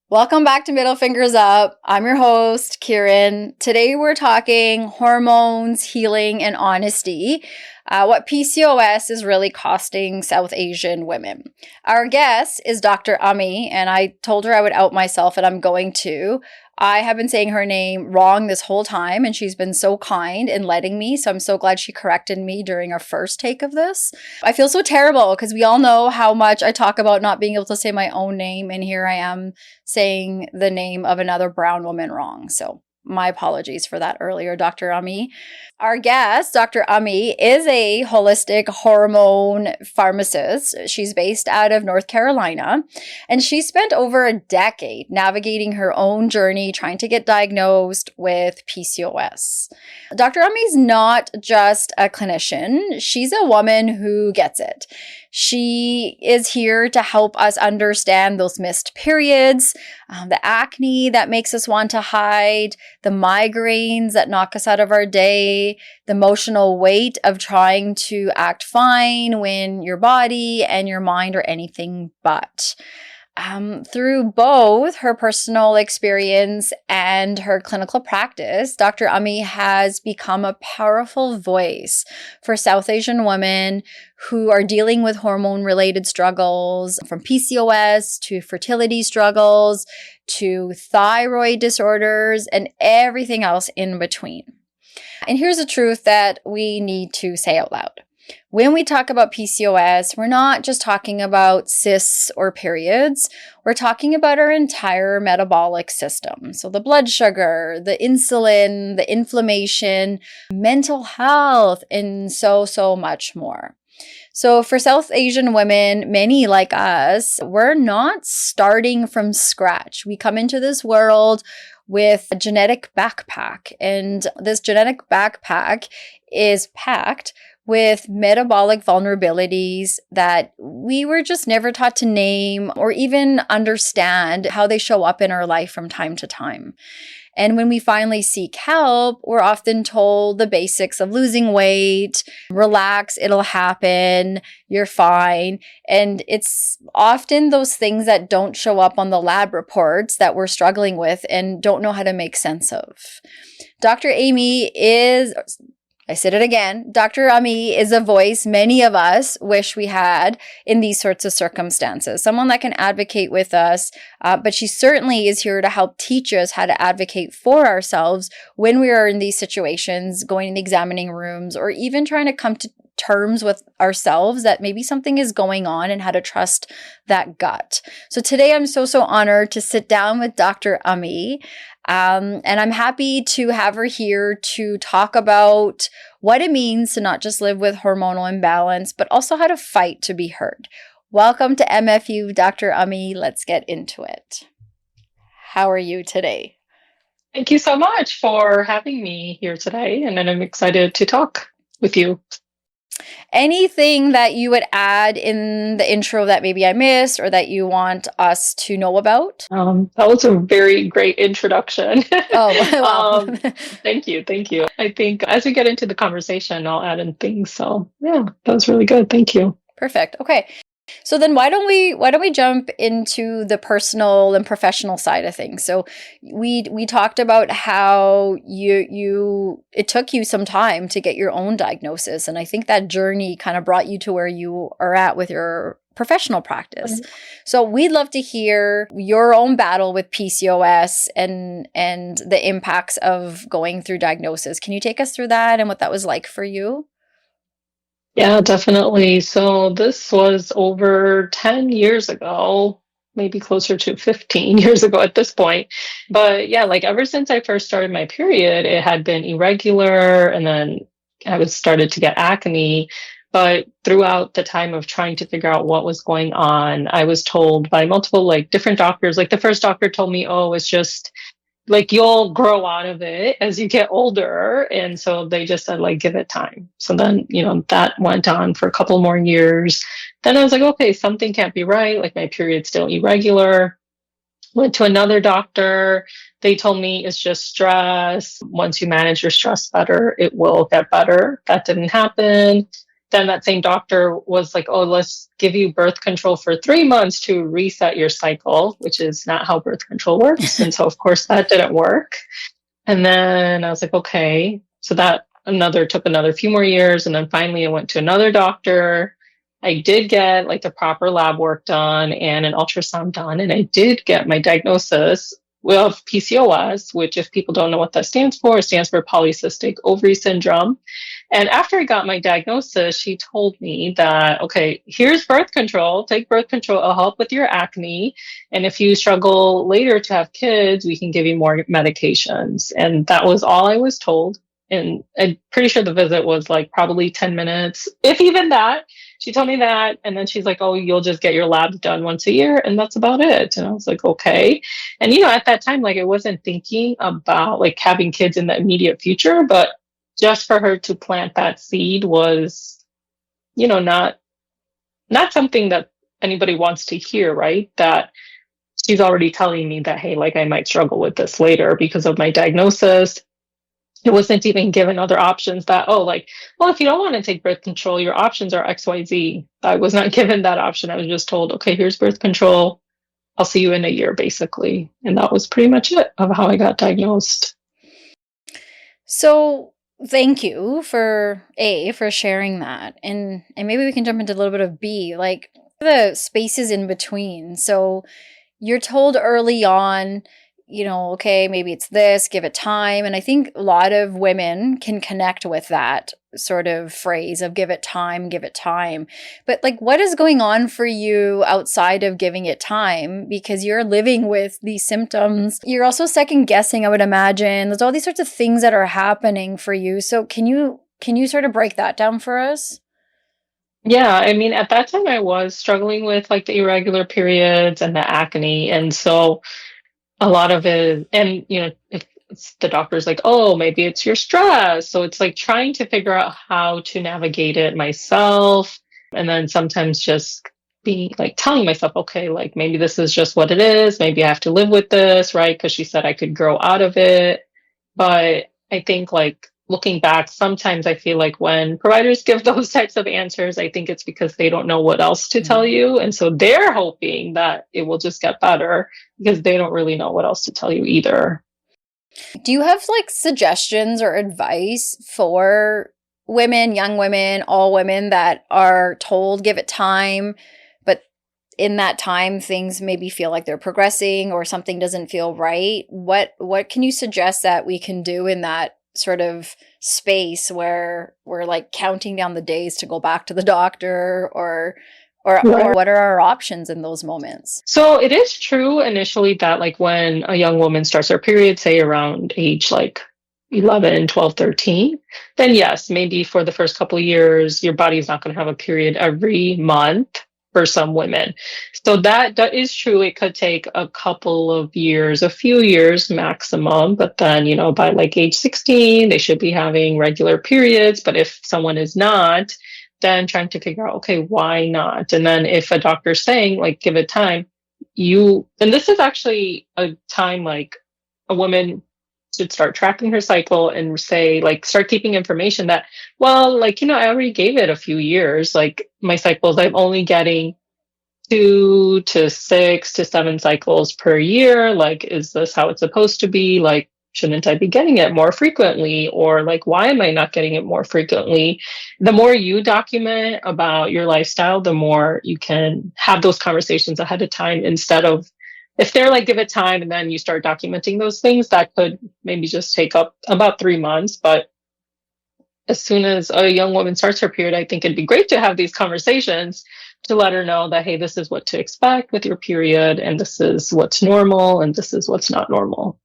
Welcome back to Middle Fingers Up. I'm your host, Kieran. Today we're talking hormones, healing, and honesty. What PCOS is really costing South Asian women. Our guest is Dr. Ami, and I told her I would out myself, and I'm going to. I have been saying her name wrong this whole time, and she's been so kind in letting me, so I'm so glad she corrected me during our first take of this. I feel so terrible because we all know how much I talk about not being able to say my own name, and here I am saying the name of another brown woman wrong. So my apologies for that earlier, Dr. Ami. Our guest, Dr. Ami, is a holistic hormone pharmacist. She's based out of North Carolina, and she spent over a decade navigating her own journey trying to get diagnosed with PCOS. Dr. Ami's not just a clinician. She's a woman who gets it. She is here to help us understand those missed periods, the acne that makes us want to hide, the migraines that knock us out of our day, the emotional weight of trying to act fine when your body and your mind are anything but. Through both her personal experience and her clinical practice, Dr. Ami has become a powerful voice for South Asian women who are dealing with hormone-related struggles, from PCOS to fertility struggles to thyroid disorders and everything else in between. And here's the truth that we need to say out loud. When we talk about PCOS, we're not just talking about cysts or periods. We're talking about our entire metabolic system. So the blood sugar, the insulin, the inflammation, mental health, and so much more. So for South Asian women, many like us, we're not starting from scratch. We come into this world with a genetic backpack, and this genetic backpack is packed with metabolic vulnerabilities that we were just never taught to name or even understand how they show up in our life from time to time. And when we finally seek help, we're often told the basics of losing weight, relax, it'll happen, you're fine. And it's often those things that don't show up on the lab reports that we're struggling with and don't know how to make sense of. Dr. Ami is... I said it again. Dr. Ami is a voice many of us wish we had in these sorts of circumstances. Someone that can advocate with us, but she certainly is here to help teach us how to advocate for ourselves when we are in these situations, going in the examining rooms, or even trying to come to terms with ourselves that maybe something is going on and how to trust that gut. So today I'm so honored to sit down with Dr. Ami. And I'm happy to have her here to talk about what it means to not just live with hormonal imbalance, but also how to fight to be heard. Welcome to MFU, Dr. Ami. Let's get into it. How are you today? Thank you so much for having me here today, and I'm excited to talk with you. Anything that you would add in the intro that maybe I missed or that you want us to know about? That was a very great introduction. Oh, wow. Thank you. I think as we get into the conversation, I'll add in things. So yeah, that was really good. Thank you. Perfect. Okay. So then why don't we jump into the personal and professional side of things? So we talked about how it took you some time to get your own diagnosis, and I think that journey kind of brought you to where you are at with your professional practice. Mm-hmm. So we'd love to hear your own battle with PCOS and the impacts of going through diagnosis. Can you take us through that and what that was like for you? Yeah, definitely. So this was over 10 years ago, maybe closer to 15 years ago at this point. But yeah, like ever since I first started my period, it had been irregular, and then I was started to get acne. But throughout the time of trying to figure out what was going on, I was told by multiple different doctors. Like the first doctor told me, oh, it's just like you'll grow out of it as you get older. And so they just said, like, give it time. So then, that went on for a couple more years. Then I was like, okay, something can't be right. Like my period's still irregular. Went to another doctor. They told me it's just stress. Once you manage your stress better, it will get better. That didn't happen. Then that same doctor was like, oh, let's give you birth control for 3 months to reset your cycle, which is not how birth control works. And so, of course, that didn't work. And then I was like, okay. So that took another few more years. And then finally I went to another doctor. I did get like the proper lab work done and an ultrasound done. And I did get my diagnosis of PCOS, which, if people don't know what that stands for, it stands for polycystic ovary syndrome. And after I got my diagnosis, she told me that, okay, here's birth control. Take birth control. It'll help with your acne. And if you struggle later to have kids, we can give you more medications. And that was all I was told. And I'm pretty sure the visit was like probably 10 minutes, if even that. She told me that. And then she's like, oh, you'll just get your labs done once a year. And that's about it. And I was like, okay. And, at that time, like I wasn't thinking about like having kids in the immediate future, but just for her to plant that seed was, not something that anybody wants to hear, right? That she's already telling me that, hey, like I might struggle with this later because of my diagnosis. It wasn't even given other options that, oh, like, well, if you don't want to take birth control, your options are XYZ. I was not given that option. I was just told, okay, here's birth control. I'll see you in a year, basically. And that was pretty much it of how I got diagnosed. So thank you for sharing that. And maybe we can jump into a little bit of B, like the spaces in between. So you're told early on, okay, maybe it's this, give it time. And I think a lot of women can connect with that sort of phrase of give it time, give it time. But like, what is going on for you outside of giving it time? Because you're living with these symptoms. You're also second guessing, I would imagine. There's all these sorts of things that are happening for you. So can you sort of break that down for us? Yeah, I mean, at that time I was struggling with like the irregular periods and the acne. And so a lot of it, and if it's the doctor's like, oh, maybe it's your stress. So it's like trying to figure out how to navigate it myself. And then sometimes just being like telling myself, okay, like maybe this is just what it is. Maybe I have to live with this, right? Because she said I could grow out of it. But I think like looking back, sometimes I feel like when providers give those types of answers, I think it's because they don't know what else to tell you. And so they're hoping that it will just get better because they don't really know what else to tell you either. Do you have like suggestions or advice for women, young women, all women that are told give it time, but in that time things maybe feel like they're progressing or something doesn't feel right? What can you suggest that we can do in that sort of space where we're like counting down the days to go back to the doctor or what are our options in those moments? So it is true initially that like when a young woman starts her period, say around age like 11, 12, 13, then yes, maybe for the first couple of years, your body's not going to have a period every month for some women. So that is true. It could take a couple of years, a few years maximum, but then, by like age 16, they should be having regular periods. But if someone is not, then trying to figure out, okay, why not? And then if a doctor's saying, like, give it time, and this is actually a time like a woman should start tracking her cycle and say, like, start keeping information that, well, like, I already gave it a few years. Like, my cycles, I'm only getting 2 to 6 to 7 cycles per year. Like, is this how it's supposed to be? Like, shouldn't I be getting it more frequently? Or like, why am I not getting it more frequently? The more you document about your lifestyle, the more you can have those conversations ahead of time instead of if they're like, give it time and then you start documenting those things, that could maybe just take up about 3 months. But as soon as a young woman starts her period, I think it'd be great to have these conversations to let her know that, hey, this is what to expect with your period, and this is what's normal, and this is what's not normal.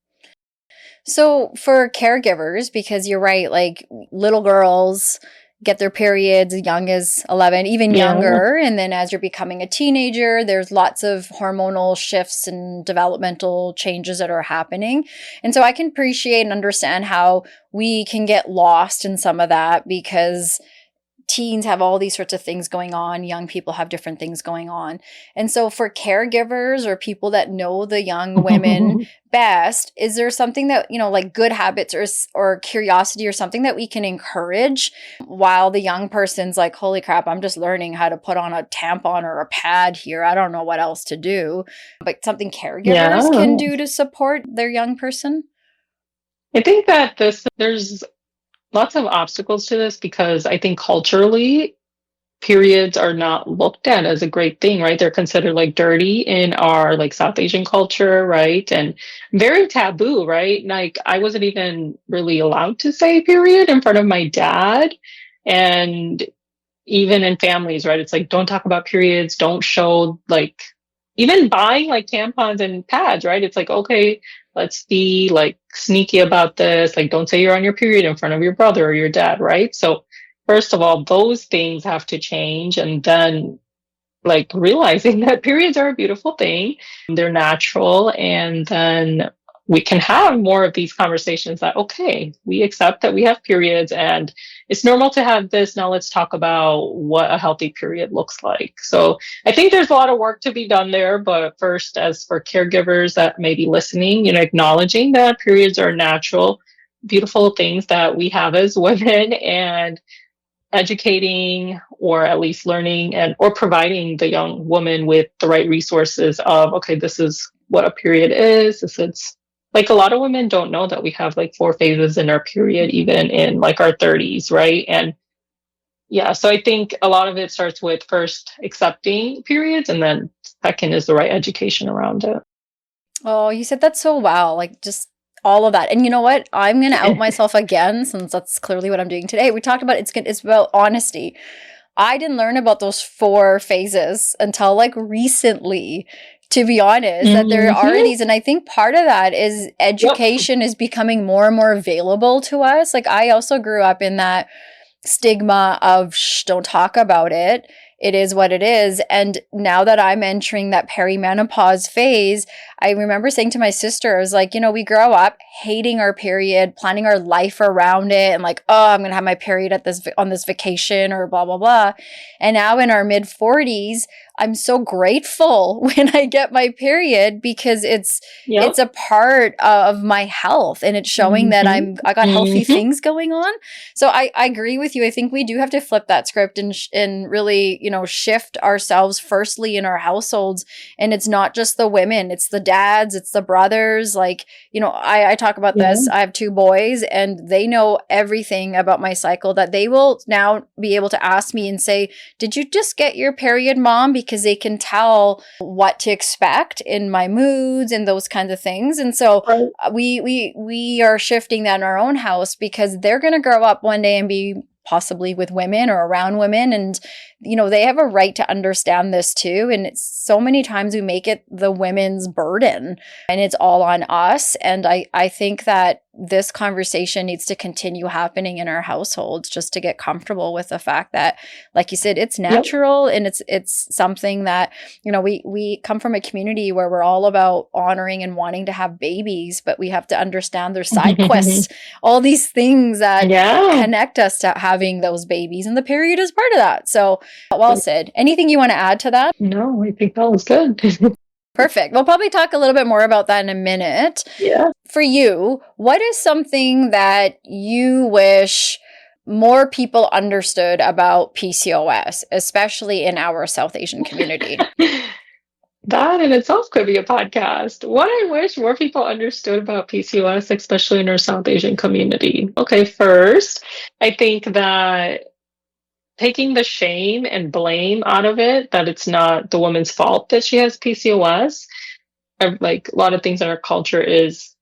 So for caregivers, because you're right, like little girls, get their periods as young as 11, even Yeah. younger. And then as you're becoming a teenager, there's lots of hormonal shifts and developmental changes that are happening. And so I can appreciate and understand how we can get lost in some of that because teens have all these sorts of things going on. Young people have different things going on. And so for caregivers or people that know the young women best, is there something that, like good habits or curiosity or something that we can encourage while the young person's like, holy crap, I'm just learning how to put on a tampon or a pad here. I don't know what else to do. But something caregivers can do to support their young person? I think that there's lots of obstacles to this because I think culturally, periods are not looked at as a great thing, right? They're considered like dirty in our like South Asian culture, right? And very taboo, right? Like I wasn't even really allowed to say period in front of my dad. And even in families, right? It's like, don't talk about periods, don't show like, even buying like tampons and pads, right? It's like, okay, let's be like sneaky about this. Like, don't say you're on your period in front of your brother or your dad, right? So, first of all, those things have to change. And then, like, realizing that periods are a beautiful thing, they're natural. And then we can have more of these conversations that, okay, we accept that we have periods and it's normal to have this. Now let's talk about what a healthy period looks like. So I think there's a lot of work to be done there. But first, as for caregivers that may be listening, acknowledging that periods are natural, beautiful things that we have as women, and educating or at least learning and or providing the young woman with the right resources of, okay, this is what a period is. This is like a lot of women don't know that we have like 4 phases in our period, even in like our 30s, right? And yeah, so I think a lot of it starts with first accepting periods, and then second is the right education around it. Oh, you said that so well. Like just all of that. And you know what? I'm going to out myself again, since that's clearly what I'm doing today. We talked about it's about honesty. I didn't learn about those 4 phases until like recently, to be honest, that there are these. And I think part of that is education is becoming more and more available to us. Like I also grew up in that stigma of don't talk about it. It is what it is. And now that I'm entering that perimenopause phase, I remember saying to my sister, I was like, we grow up hating our period, planning our life around it, and like, oh, I'm going to have my period on this vacation or blah, blah, blah. And now in our mid 40s, I'm so grateful when I get my period because it's a part of my health, and it's showing that I got healthy things going on. So I agree with you. I think we do have to flip that script and really, shift ourselves firstly in our households. And it's not just the women, it's the dads, it's the brothers. Like, I talk about this. I have 2 boys and they know everything about my cycle that they will now be able to ask me and say, did you just get your period, mom? Because they can tell what to expect in my moods and those kinds of things. And so we are shifting that in our own house because they're going to grow up one day and be possibly with women or around women. And, they have a right to understand this too. And it's so many times we make it the women's burden and it's all on us. And I think that this conversation needs to continue happening in our households just to get comfortable with the fact that, like you said, it's natural and it's something that, we come from a community where we're all about honoring and wanting to have babies, but we have to understand there's side quests, all these things that connect us to having those babies, and the period is part of that. So well said. Anything you want to add to that? No, I think that was good. Perfect. We'll probably talk a little bit more about that in a minute. Yeah. For you, what is something that you wish more people understood about PCOS, especially in our South Asian community? That in itself could be a podcast. What I wish more people understood about PCOS, especially in our South Asian community. Okay, first, I think that taking the shame and blame out of it, that it's not the woman's fault that she has PCOS. Like a lot of things in our culture is,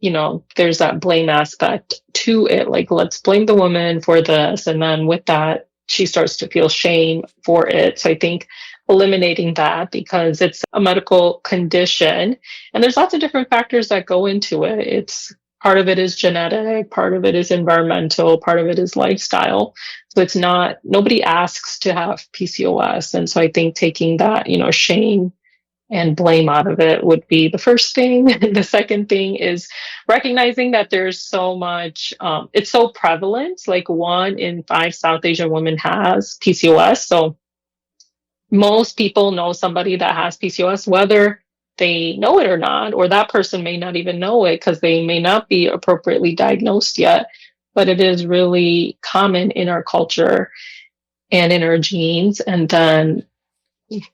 there's that blame aspect to it. Like, let's blame the woman for this. And then with that, she starts to feel shame for it. So I think eliminating that, because it's a medical condition and there's lots of different factors that go into it. It's Part of it is genetic, part of it is environmental, part of it is lifestyle. So it's not, nobody asks to have PCOS. And so I think taking that, shame and blame out of it would be the first thing. The second thing is recognizing that there's so much, it's so prevalent. Like 1 in 5 South Asian women has PCOS. So most people know somebody that has PCOS, whether they know it or not, or that person may not even know it because they may not be appropriately diagnosed yet. But it is really common in our culture and in our genes. And then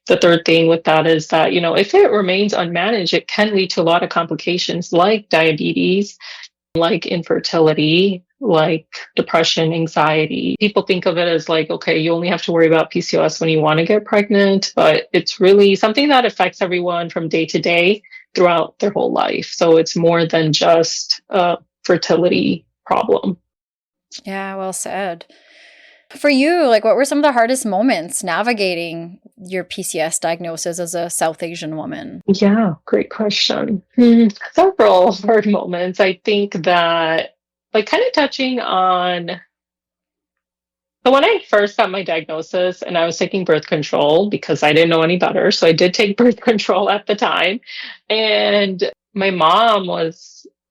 the third thing with that is that, if it remains unmanaged, it can lead to a lot of complications like diabetes, like infertility, like depression, anxiety. People think of it as like, okay, you only have to worry about PCOS when you want to get pregnant, but it's really something that affects everyone from day to day throughout their whole life. So it's more than just a fertility problem. Yeah, well said. For you, like, what were some of the hardest moments navigating your PCOS diagnosis as a South Asian woman? Yeah, great question. Several hard moments. I think that, like, kind of touching on. So when I first got my diagnosis and I was taking birth control because I didn't know any better, so I did take birth control at the time. And my mom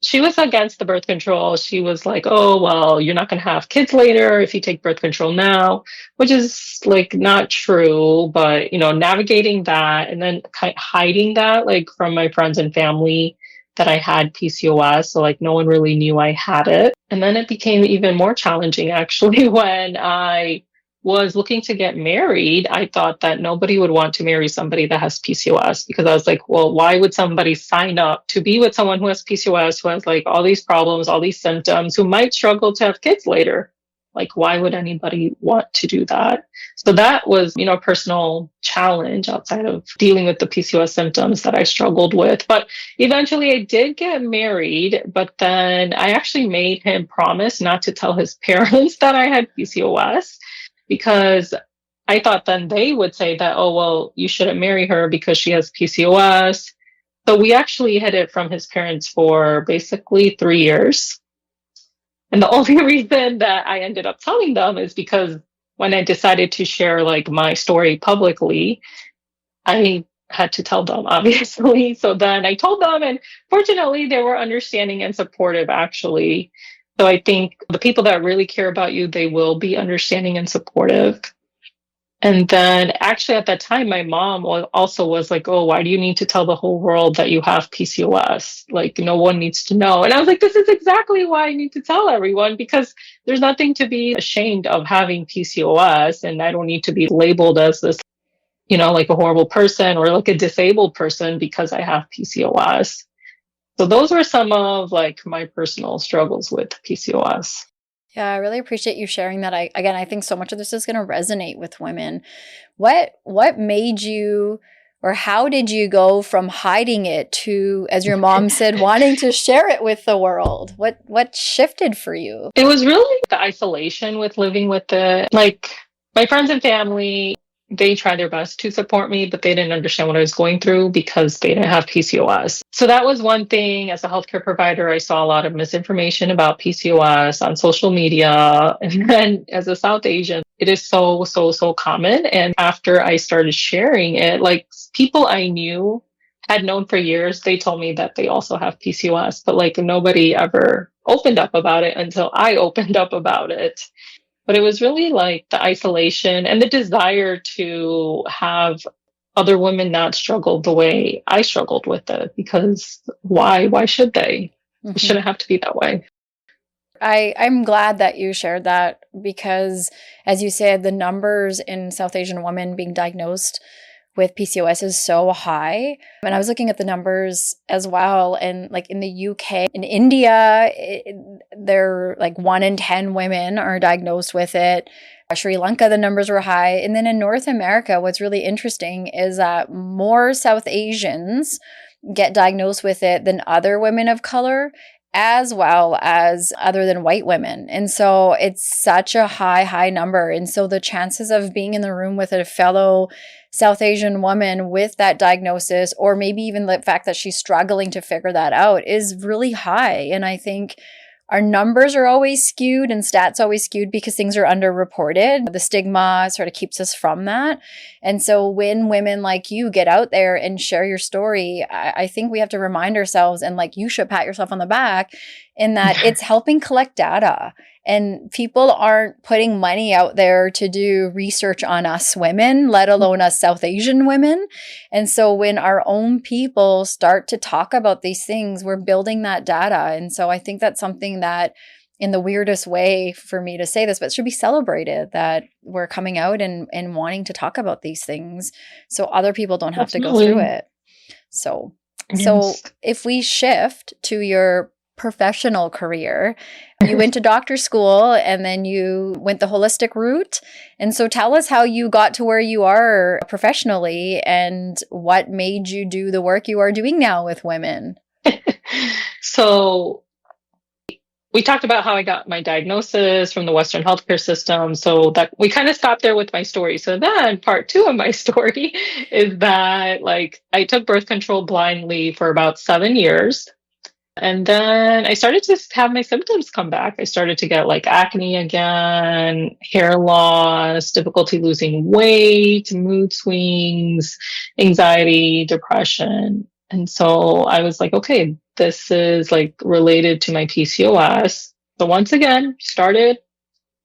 she was against the birth control. She was like, "Oh, well, you're not going to have kids later if you take birth control now," which is like not true, but navigating that and then hiding that like from my friends and family that I had PCOS. So like no one really knew I had it. And then it became even more challenging actually when I was looking to get married. I thought that nobody would want to marry somebody that has PCOS because I was like, well, why would somebody sign up to be with someone who has PCOS, who has like all these problems, all these symptoms, who might struggle to have kids later? Like, why would anybody want to do that? So that was, a personal challenge outside of dealing with the PCOS symptoms that I struggled with. But eventually I did get married, but then I actually made him promise not to tell his parents that I had PCOS because I thought then they would say that, oh, well, you shouldn't marry her because she has PCOS. So we actually hid it from his parents for basically 3 years. And the only reason that I ended up telling them is because when I decided to share like my story publicly, I had to tell them, obviously. So then I told them, and fortunately, they were understanding and supportive, actually. So I think the people that really care about you, they will be understanding and supportive. And then actually at that time, my mom also was like, oh, why do you need to tell the whole world that you have PCOS? Like, no one needs to know. And I was like, this is exactly why I need to tell everyone because there's nothing to be ashamed of having PCOS. And I don't need to be labeled as this, like a horrible person or like a disabled person because I have PCOS. So those were some of like my personal struggles with PCOS. Yeah, I really appreciate you sharing that. I think so much of this is going to resonate with women. What made you, or how did you go from hiding it to, as your mom said, wanting to share it with the world? What shifted for you? It was really the isolation with living with it. Like my friends and family, they tried their best to support me, but they didn't understand what I was going through because they didn't have PCOS. So that was one thing. As a healthcare provider, I saw a lot of misinformation about PCOS on social media. And then as a South Asian, it is so, so, so common. And after I started sharing it, like people I knew had known for years, they told me that they also have PCOS, but like nobody ever opened up about it until I opened up about it. But it was really like the isolation and the desire to have other women not struggle the way I struggled with it. Because why? Why should they? It shouldn't have to be that way. I'm glad that you shared that because, as you said, the numbers in South Asian women being diagnosed with PCOS is so high. And I was looking at the numbers as well. And like in the UK, in India, they're like 1 in 10 women are diagnosed with it. Sri Lanka, the numbers were high. And then in North America, what's really interesting is that more South Asians get diagnosed with it than other women of color, as well as other than white women. And so it's such a high number. And so the chances of being in the room with a fellow South Asian woman with that diagnosis, or maybe even the fact that she's struggling to figure that out, is really high. And I think our numbers are always skewed and stats always skewed because things are underreported. The stigma sort of keeps us from that. And so when women like you get out there and share your story, I think we have to remind ourselves, and like you should pat yourself on the back, in that it's helping collect data. And people aren't putting money out there to do research on us women, let alone us South Asian women. And so when our own people start to talk about these things, we're building that data. And so I think that's something that, in the weirdest way for me to say this, but it should be celebrated, that we're coming out and wanting to talk about these things so other people don't have to go through it. So if we shift to your professional career, you went to doctor school and then you went the holistic route. And so tell us how you got to where you are professionally and what made you do the work you are doing now with women. So we talked about how I got my diagnosis from the Western healthcare system. So that we kind of stopped there with my story. So then part 2 of my story is that I took birth control blindly for about 7 years. And then I started to have my symptoms come back. I started to get acne again, hair loss, difficulty losing weight, mood swings, anxiety, depression. And so I was like, okay, this is related to my PCOS. So once again, started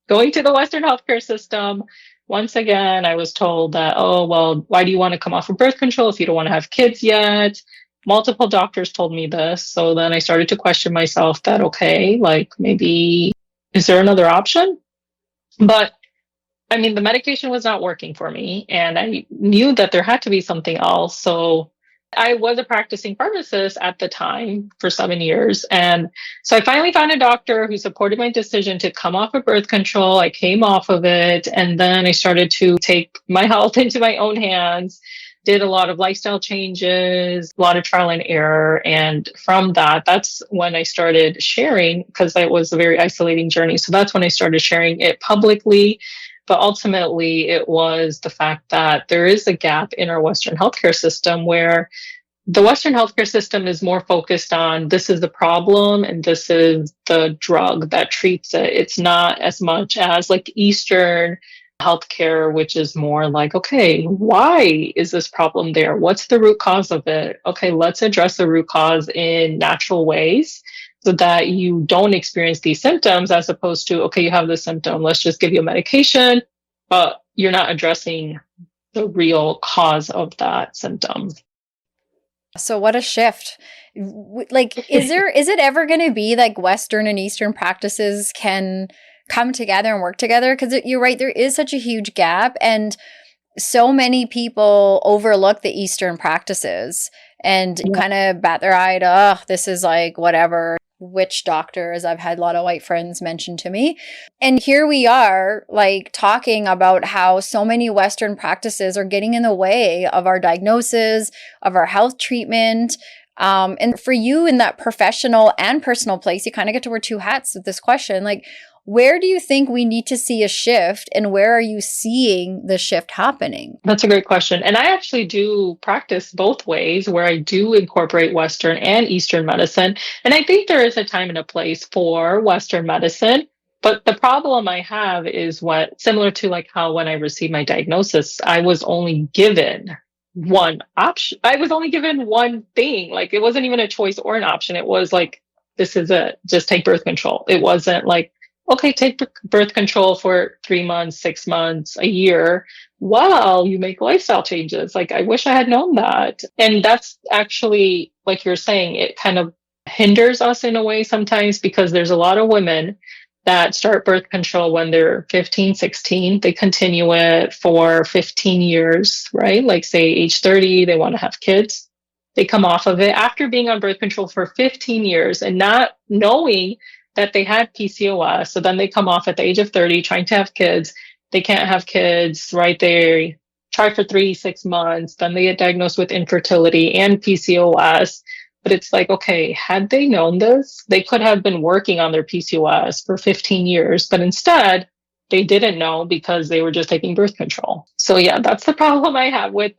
going to the Western healthcare system. Once again, I was told that, oh, well, why do you want to come off of birth control if you don't want to have kids yet? Multiple doctors told me this. So then I started to question myself that, okay, maybe, is there another option? But I mean, the medication was not working for me, and I knew that there had to be something else. So I was a practicing pharmacist at the time for 7 years. And so I finally found a doctor who supported my decision to come off of birth control. I came off of it, and then I started to take my health into my own hands, did a lot of lifestyle changes, a lot of trial and error. And from that, that's when I started sharing, because it was a very isolating journey. So that's when I started sharing it publicly. But ultimately, it was the fact that there is a gap in our Western healthcare system, where the Western healthcare system is more focused on this is the problem and this is the drug that treats it. It's not as much as Eastern healthcare, which is more okay, why is this problem there? What's the root cause of it? Okay, let's address the root cause in natural ways so that you don't experience these symptoms, as opposed to, okay, you have this symptom, let's just give you a medication, but you're not addressing the real cause of that symptom. So what a shift. Is it ever going to be Western and Eastern practices can come together and work together? Because you're right, there is such a huge gap, and so many people overlook the Eastern practices and kind of bat their eye to, oh, this is whatever, witch doctors. I've had a lot of white friends mention to me. And here we are talking about how so many Western practices are getting in the way of our diagnosis, of our health treatment. And for you in that professional and personal place, you kind of get to wear 2 hats with this question. Where do you think we need to see a shift, and where are you seeing the shift happening? That's a great question. And I actually do practice both ways, where I do incorporate Western and Eastern medicine. And I think there is a time and a place for Western medicine. But the problem I have is similar to how when I received my diagnosis, I was only given one option. I was only given one thing. It wasn't even a choice or an option. It was this is it. Just take birth control. It wasn't okay, take birth control for 3 months, 6 months, a year, while you make lifestyle changes. I wish I had known that. And that's actually, like you're saying, it kind of hinders us in a way sometimes, because there's a lot of women that start birth control when they're 15, 16. They continue it for 15 years, right? Say age 30, they want to have kids. They come off of it after being on birth control for 15 years and not knowing that they had PCOS. So then they come off at the age of 30 trying to have kids. They can't have kids, right? They try for 3-6 months. Then they get diagnosed with infertility and PCOS. But it's okay, had they known this, they could have been working on their PCOS for 15 years. But instead, they didn't know because they were just taking birth control. So yeah, that's the problem I have with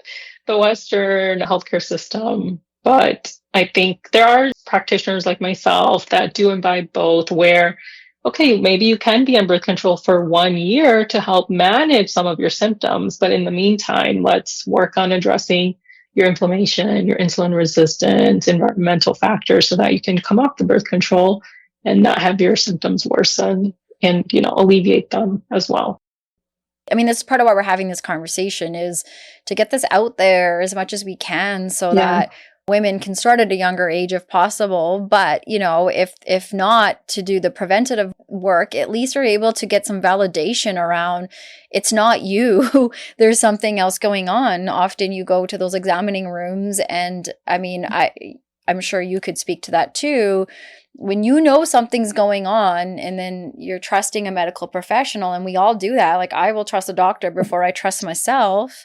the Western healthcare system. But I think there are practitioners like myself that do imbibe both, where, okay, maybe you can be on birth control for 1 year to help manage some of your symptoms. But in the meantime, let's work on addressing your inflammation, your insulin resistance, environmental factors so that you can come off the birth control and not have your symptoms worsen and, alleviate them as well. I mean, that's part of why we're having this conversation, is to get this out there as much as we can so that women can start at a younger age if possible. But, if not, to do the preventative work, at least are able to get some validation around it's not you. There's something else going on. Often you go to those examining rooms, and I mean, I'm sure you could speak to that too. When you know something's going on and then you're trusting a medical professional, and we all do that. Like, I will trust a doctor before I trust myself.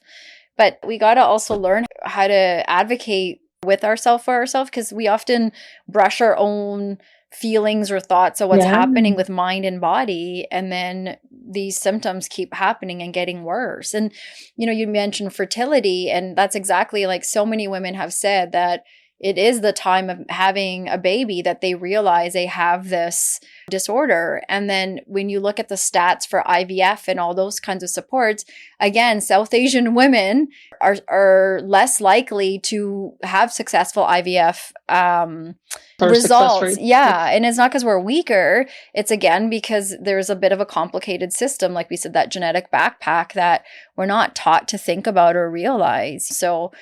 But we got to also learn how to advocate with ourselves for ourselves, because we often brush our own feelings or thoughts of what's happening with mind and body, and then these symptoms keep happening and getting worse. And you mentioned fertility, and that's exactly, like, so many women have said that it is the time of having a baby that they realize they have this disorder. And then when you look at the stats for IVF and all those kinds of supports, again, South Asian women are less likely to have successful IVF results. Yeah. And it's not because we're weaker. It's, again, because there's a bit of a complicated system, like we said, that genetic backpack that we're not taught to think about or realize. So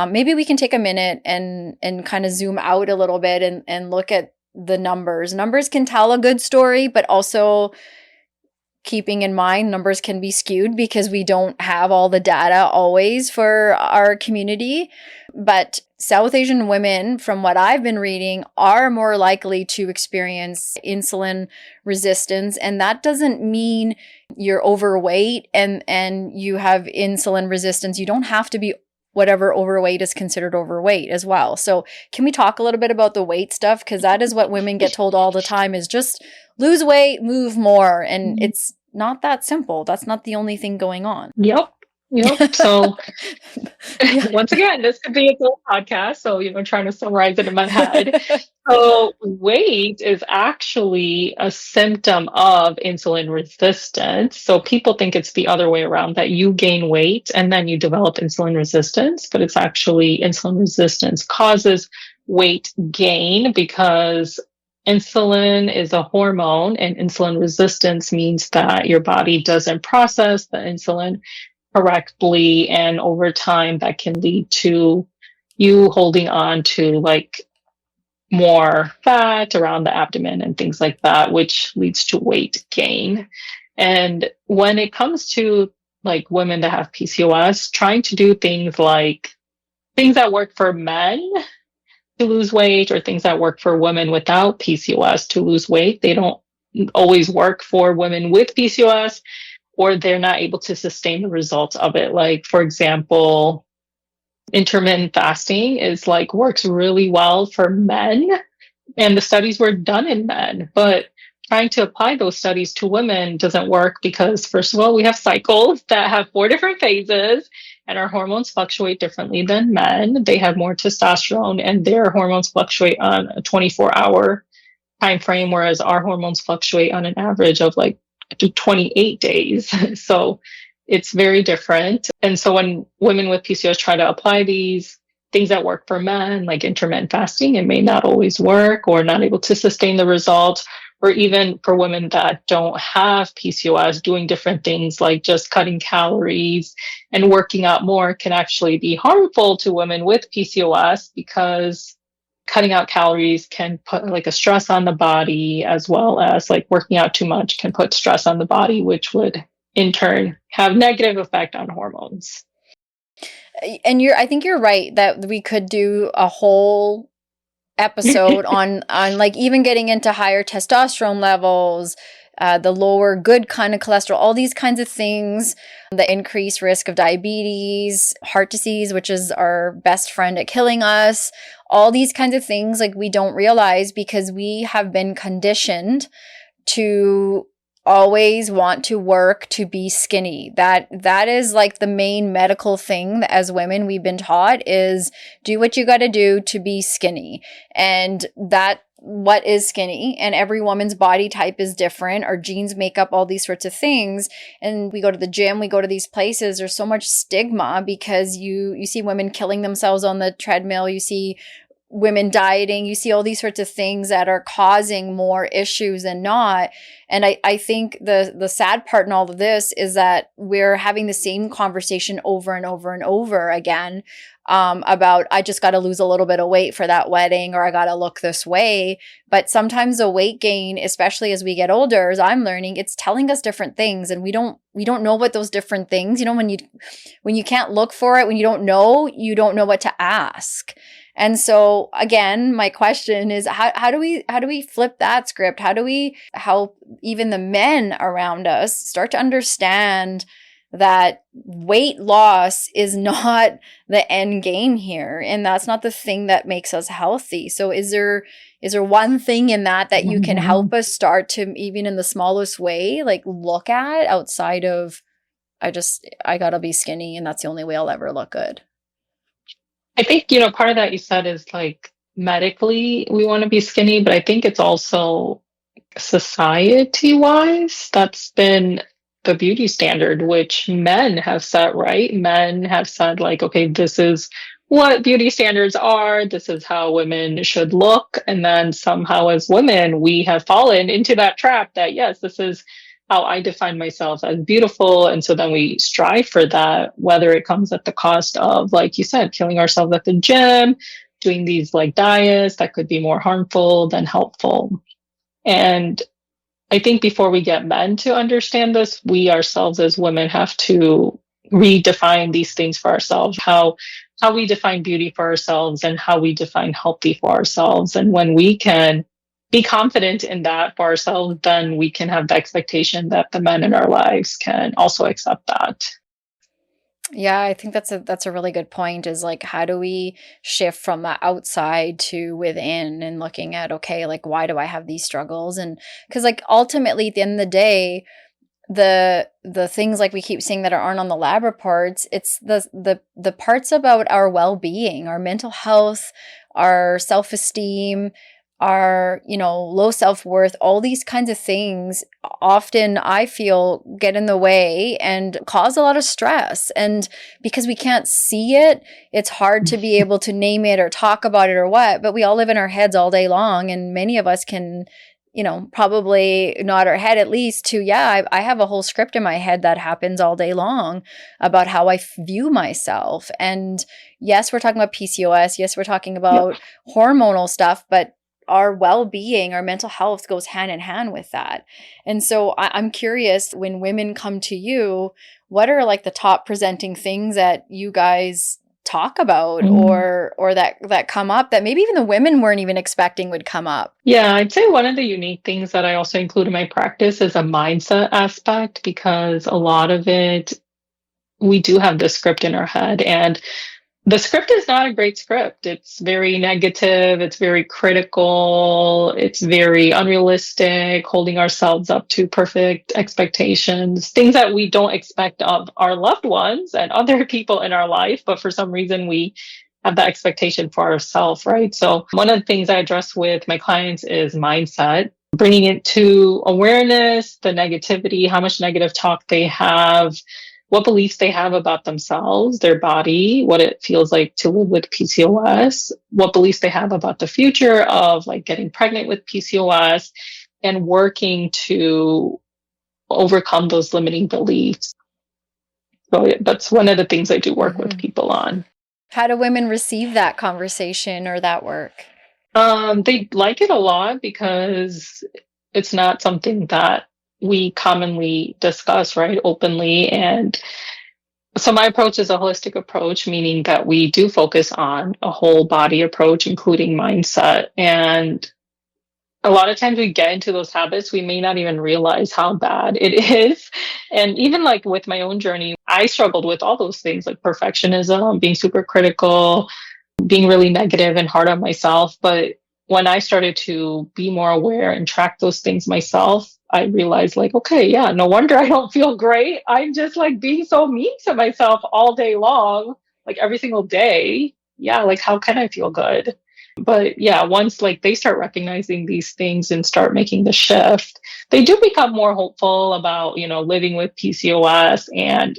maybe we can take a minute and kind of zoom out a little bit and look at the numbers. Numbers can tell a good story, but also keeping in mind numbers can be skewed because we don't have all the data always for our community. But South Asian women, from what I've been reading, are more likely to experience insulin resistance. And that doesn't mean you're overweight and you have insulin resistance. You don't have to be whatever overweight is considered overweight as well. So can we talk a little bit about the weight stuff? Because that is what women get told all the time, is just lose weight, move more. And it's not that simple. That's not the only thing going on. Yep. So once again, this could be its own podcast. So, trying to summarize it in my head. So weight is actually a symptom of insulin resistance. So people think it's the other way around, that you gain weight and then you develop insulin resistance, but it's actually insulin resistance causes weight gain, because insulin is a hormone, and insulin resistance means that your body doesn't process the insulin correctly, and over time that can lead to you holding on to like more fat around the abdomen and things like that, which leads to weight gain. And when it comes to like women that have PCOS, trying to do things that work for men to lose weight, or things that work for women without PCOS to lose weight, they don't always work for women with PCOS, or they're not able to sustain the results of it. Like, for example, intermittent fasting works really well for men, and the studies were done in men, but trying to apply those studies to women doesn't work, because first of all, we have cycles that have 4 different phases, and our hormones fluctuate differently than men. They have more testosterone, and their hormones fluctuate on a 24-hour time frame, whereas our hormones fluctuate on an average of to 28 days. So it's very different. And so when women with PCOS try to apply these things that work for men, like intermittent fasting, it may not always work, or not able to sustain the results. Or even for women that don't have PCOS, doing different things like just cutting calories and working out more can actually be harmful to women with PCOS, because cutting out calories can put a stress on the body, as well as working out too much can put stress on the body, which would in turn have negative effect on hormones. And I think you're right that we could do a whole episode on even getting into higher testosterone levels, the lower good kind of cholesterol, all these kinds of things, the increased risk of diabetes, heart disease, which is our best friend at killing us, all these kinds of things we don't realize, because we have been conditioned to always want to work to be skinny. That is like the main medical thing that as women we've been taught is do what you got to do to be skinny. And that what is skinny, and every woman's body type is different. Our genes make up all these sorts of things. And we go to the gym, we go to these places, there's so much stigma because you see women killing themselves on the treadmill, you see women dieting, you see all these sorts of things that are causing more issues than not. And I think the sad part in all of this is that we're having the same conversation over and over and over again, about I just got to lose a little bit of weight for that wedding, or I got to look this way. But sometimes the weight gain, especially as we get older, as I'm learning, it's telling us different things, and we don't know what those different things, when you can't look for it, when you don't know what to ask. And so again, my question is how do we flip that script? How do we help even the men around us start to understand that weight loss is not the end game here, and that's not the thing that makes us healthy? So is there one thing in that you can help us start to, even in the smallest way, like look at outside of I gotta be skinny and that's the only way I'll ever look good? I think, part of that you said is like medically we want to be skinny, but I think it's also society wise that's been the beauty standard, which men have set, right? Men have said, like, okay, this is what beauty standards are, this is how women should look. And then somehow, as women, we have fallen into that trap that, yes, this is how I define myself as beautiful. And so then we strive for that, whether it comes at the cost of, like you said, killing ourselves at the gym, doing these like diets that could be more harmful than helpful. And I think before we get men to understand this, we ourselves as women have to redefine these things for ourselves, how we define beauty for ourselves and how we define healthy for ourselves. And when we can be confident in that for ourselves, then we can have the expectation that the men in our lives can also accept that. Yeah, I think that's a really good point, is like, how do we shift from the outside to within and looking at, okay, like, why do I have these struggles? And because like ultimately at the end of the day, the things like we keep saying that aren't on the lab reports, it's the parts about our well-being, our mental health, our self-esteem, our, low self-worth, all these kinds of things often I feel get in the way and cause a lot of stress. And because we can't see it, it's hard to be able to name it or talk about it or what, but we all live in our heads all day long. And many of us can, probably nod our head at least to, yeah, I have a whole script in my head that happens all day long about how I view myself. And yes, we're talking about PCOS. Yes, we're talking about hormonal stuff, but our well-being, our mental health goes hand in hand with that. And so I'm curious, when women come to you, what are like the top presenting things that you guys talk about, or that come up that maybe even the women weren't even expecting would come up? Yeah, I'd say one of the unique things that I also include in my practice is a mindset aspect, because a lot of it, we do have this script in our head, and the script is not a great script. It's very negative. It's very critical. It's very unrealistic, holding ourselves up to perfect expectations, things that we don't expect of our loved ones and other people in our life. But for some reason, we have that expectation for ourselves, right? So one of the things I address with my clients is mindset, bringing it to awareness, the negativity, how much negative talk they have, what beliefs they have about themselves, their body, what it feels like to live with PCOS, what beliefs they have about the future of like getting pregnant with PCOS, and working to overcome those limiting beliefs. So that's one of the things I do work with people on. How do women receive that conversation or that work? They like it a lot because it's not something that we commonly discuss, right, openly. And so my approach is a holistic approach, meaning that we do focus on a whole body approach, including mindset. And a lot of times we get into those habits, we may not even realize how bad it is. And even like with my own journey, I struggled with all those things like perfectionism, being super critical, being really negative and hard on myself. But when I started to be more aware and track those things myself, I realized like, okay, yeah, no wonder I don't feel great. I'm just like being so mean to myself all day long, like every single day. Yeah, like how can I feel good? But yeah, once like they start recognizing these things and start making the shift, they do become more hopeful about, living with PCOS and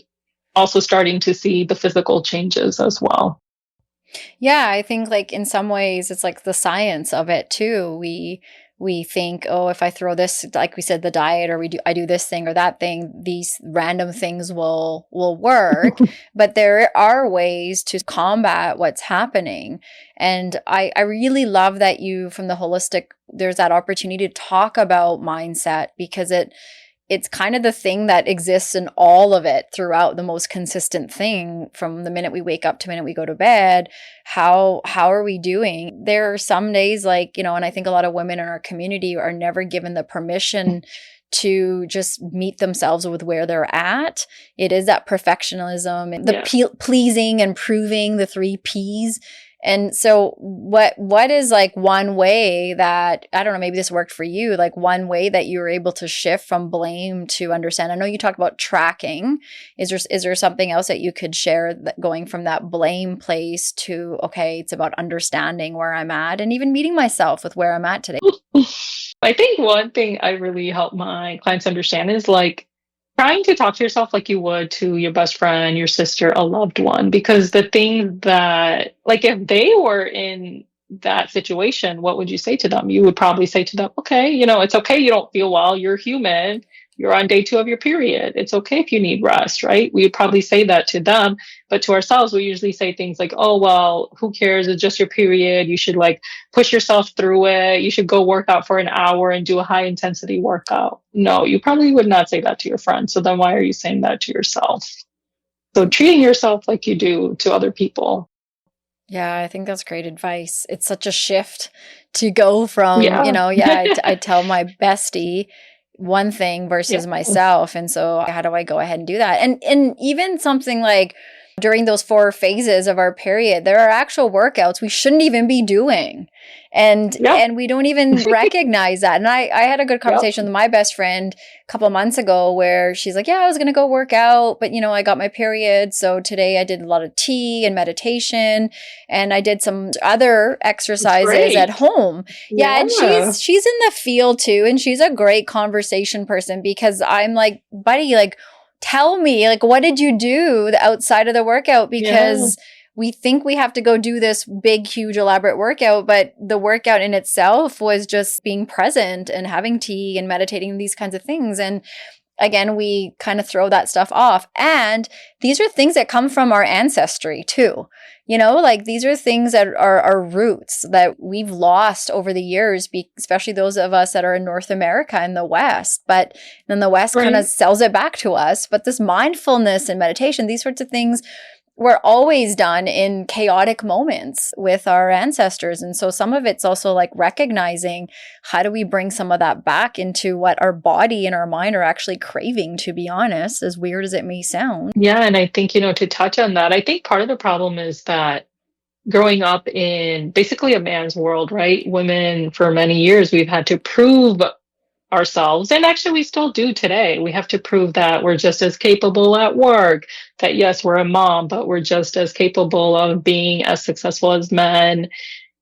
also starting to see the physical changes as well. Yeah, I think like in some ways it's like the science of it too. We think, oh, if I throw this, like we said, the diet, or I do this thing or that thing, these random things will work. But there are ways to combat what's happening. And I really love that you, from the holistic, there's that opportunity to talk about mindset, because it's kind of the thing that exists in all of it throughout, the most consistent thing from the minute we wake up to the minute we go to bed. How are we doing? There are some days like, and I think a lot of women in our community are never given the permission to just meet themselves with where they're at. It is that perfectionism and the pleasing and proving, the 3 Ps. And so what is like one way that, I don't know, maybe this worked for you, like one way that you were able to shift from blame to understand? I know you talked about tracking. Is there something else that you could share, that going from that blame place to, okay, it's about understanding where I'm at and even meeting myself with where I'm at today? I think one thing I really help my clients understand is like trying to talk to yourself like you would to your best friend, your sister, a loved one, because the thing that, like, if they were in that situation, what would you say to them? You would probably say to them, okay, it's okay you don't feel well. You're human. You're on day 2 of your period. It's okay if you need rest, right? We would probably say that to them. But to ourselves, we usually say things like, oh, well, who cares? It's just your period. You should like push yourself through it. You should go work out for an hour and do a high intensity workout. No, you probably would not say that to your friend. So then why are you saying that to yourself? So treating yourself like you do to other people. Yeah, I think that's great advice. It's such a shift to go from, Yeah. I tell my bestie one thing versus Yeah. myself. And so how do I go ahead and do that? And even something like during those 4 phases of our period, there are actual workouts we shouldn't even be doing. And Yep. we don't even recognize that. And I had a good conversation Yep. with my best friend a couple of months ago where she's like, yeah, I was going to go work out, but I got my period. So today I did a lot of tea and meditation, and I did some other exercises at home. Yeah. And she's in the field too. And she's a great conversation person, because I'm like, buddy, like, tell me, like, what did you do outside of the workout? Because we think we have to go do this big, huge, elaborate workout, but the workout in itself was just being present and having tea and meditating and these kinds of things. And again, we kind of throw that stuff off. And these are things that come from our ancestry too. Like these are things that are our roots that we've lost over the years, especially those of us that are in North America and the West. But then the West kind of sells it back to us. But this mindfulness and meditation, these sorts of things were always done in chaotic moments with our ancestors. And so some of it's also like recognizing, how do we bring some of that back into what our body and our mind are actually craving, to be honest, as weird as it may sound. Yeah. And I think, to touch on that, I think part of the problem is that growing up in basically a man's world, right? Women, for many years, we've had to prove ourselves. And actually, we still do today. We have to prove that we're just as capable at work, that yes, we're a mom, but we're just as capable of being as successful as men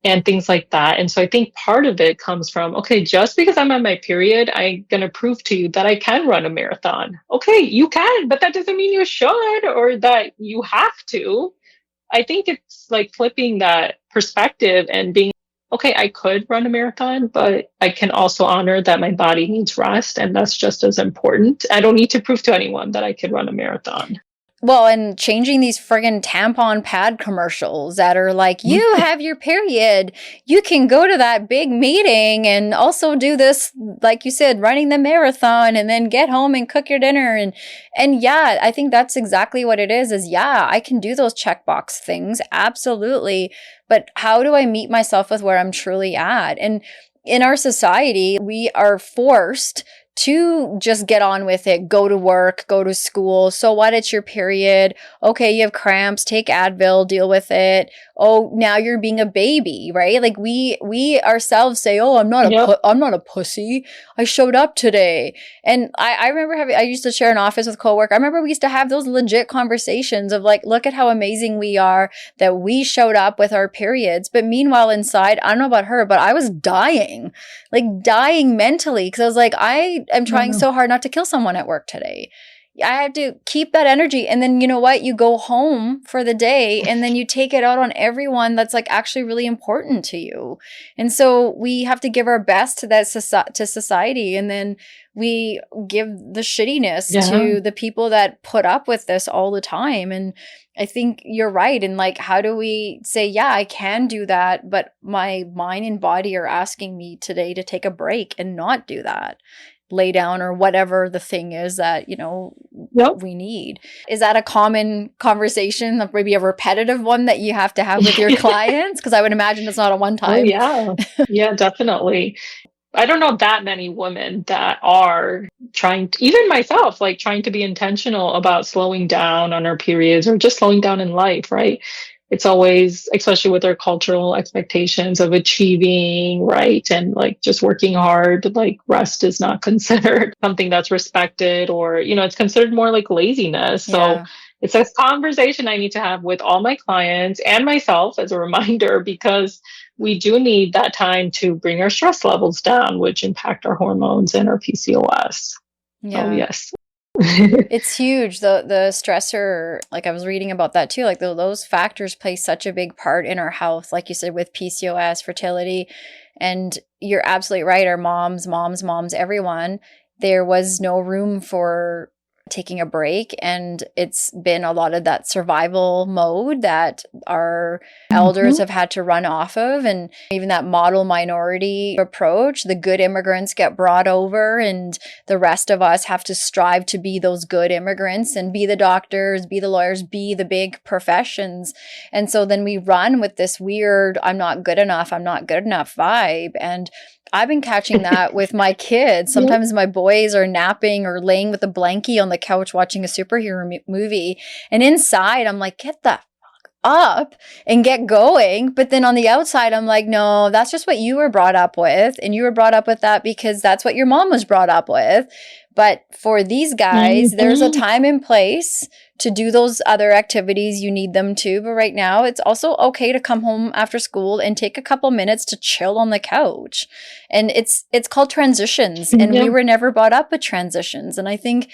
and things like that. And so I think part of it comes from, okay, just because I'm on my period, I'm going to prove to you that I can run a marathon. Okay, you can, but that doesn't mean you should or that you have to. I think it's like flipping that perspective and being, okay, I could run a marathon, but I can also honor that my body needs rest. And that's just as important. I don't need to prove to anyone that I could run a marathon. Well, and changing these friggin' tampon pad commercials that are like, you have your period, you can go to that big meeting and also do this, like you said, running the marathon, and then get home and cook your dinner. And yeah, I think that's exactly what it is, yeah, I can do those checkbox things. Absolutely. But how do I meet myself with where I'm truly at? And in our society, we are forced to just get on with it, go to work, go to school. So what? It's your period. Okay, you have cramps, take Advil, deal with it. oh, now you're being a baby, right? Like we ourselves say, oh, Yep. I'm not a pussy. I showed up today. And I remember I used to share an office with coworker. I remember we used to have those legit conversations of like, look at how amazing we are that we showed up with our periods. But meanwhile, inside, I don't know about her, but I was dying, like dying mentally. Cause I was like, I am trying Yeah. so hard not to kill someone at work today. I had to keep that energy. And then you know what? You go home for the day and then you take it out on everyone that's like actually really important to you. And so we have to give our best to that to society. And then we give the shittiness Yeah. to the people that put up with this all the time. And I think you're right. And like, how do we say, yeah, I can do that, but my mind and body are asking me today to take a break and not do that, lay down or whatever the thing is that, you know, Yep. we need. Is that a common conversation, maybe a repetitive one that you have to have with your clients? Because I would imagine it's not a one Oh, time. yeah. Yeah, definitely. I don't know that many women that are trying to, even myself, like trying to be intentional about slowing down on our periods or just slowing down in life, right? It's always, especially with our cultural expectations of achieving, right? And like just working hard, like rest is not considered something that's respected, or, you know, it's considered more like laziness. So Yeah. it's a conversation I need to have with all my clients and myself as a reminder, because we do need that time to bring our stress levels down, which impact our hormones and our PCOS. So Yeah. yes. It's huge. The stressor, like I was reading about that too. Like those factors play such a big part in our health, like you said, with PCOS, fertility. And you're absolutely right. Our moms, everyone, there was no room for taking a break. And it's been a lot of that survival mode that our elders Mhm. have had to run off of. And even that model minority approach, the good immigrants get brought over and the rest of us have to strive to be those good immigrants and be the doctors, be the lawyers, be the big professions. And so then we run with this weird, I'm not good enough vibe. And I've been catching that with my kids. Yep. Sometimes my boys are napping or laying with a blankie on the couch watching a superhero movie. And inside, I'm like, get the up and get going. But then on the outside, I'm like, no, that's just what you were brought up with. And you were brought up with that because that's what your mom was brought up with. But for these guys, there's a Mhm. time and place to do those other activities you need them to. But right now, it's also okay to come home after school and take a couple minutes to chill on the couch. And it's called transitions. And we Yeah. were never brought up with transitions. And I think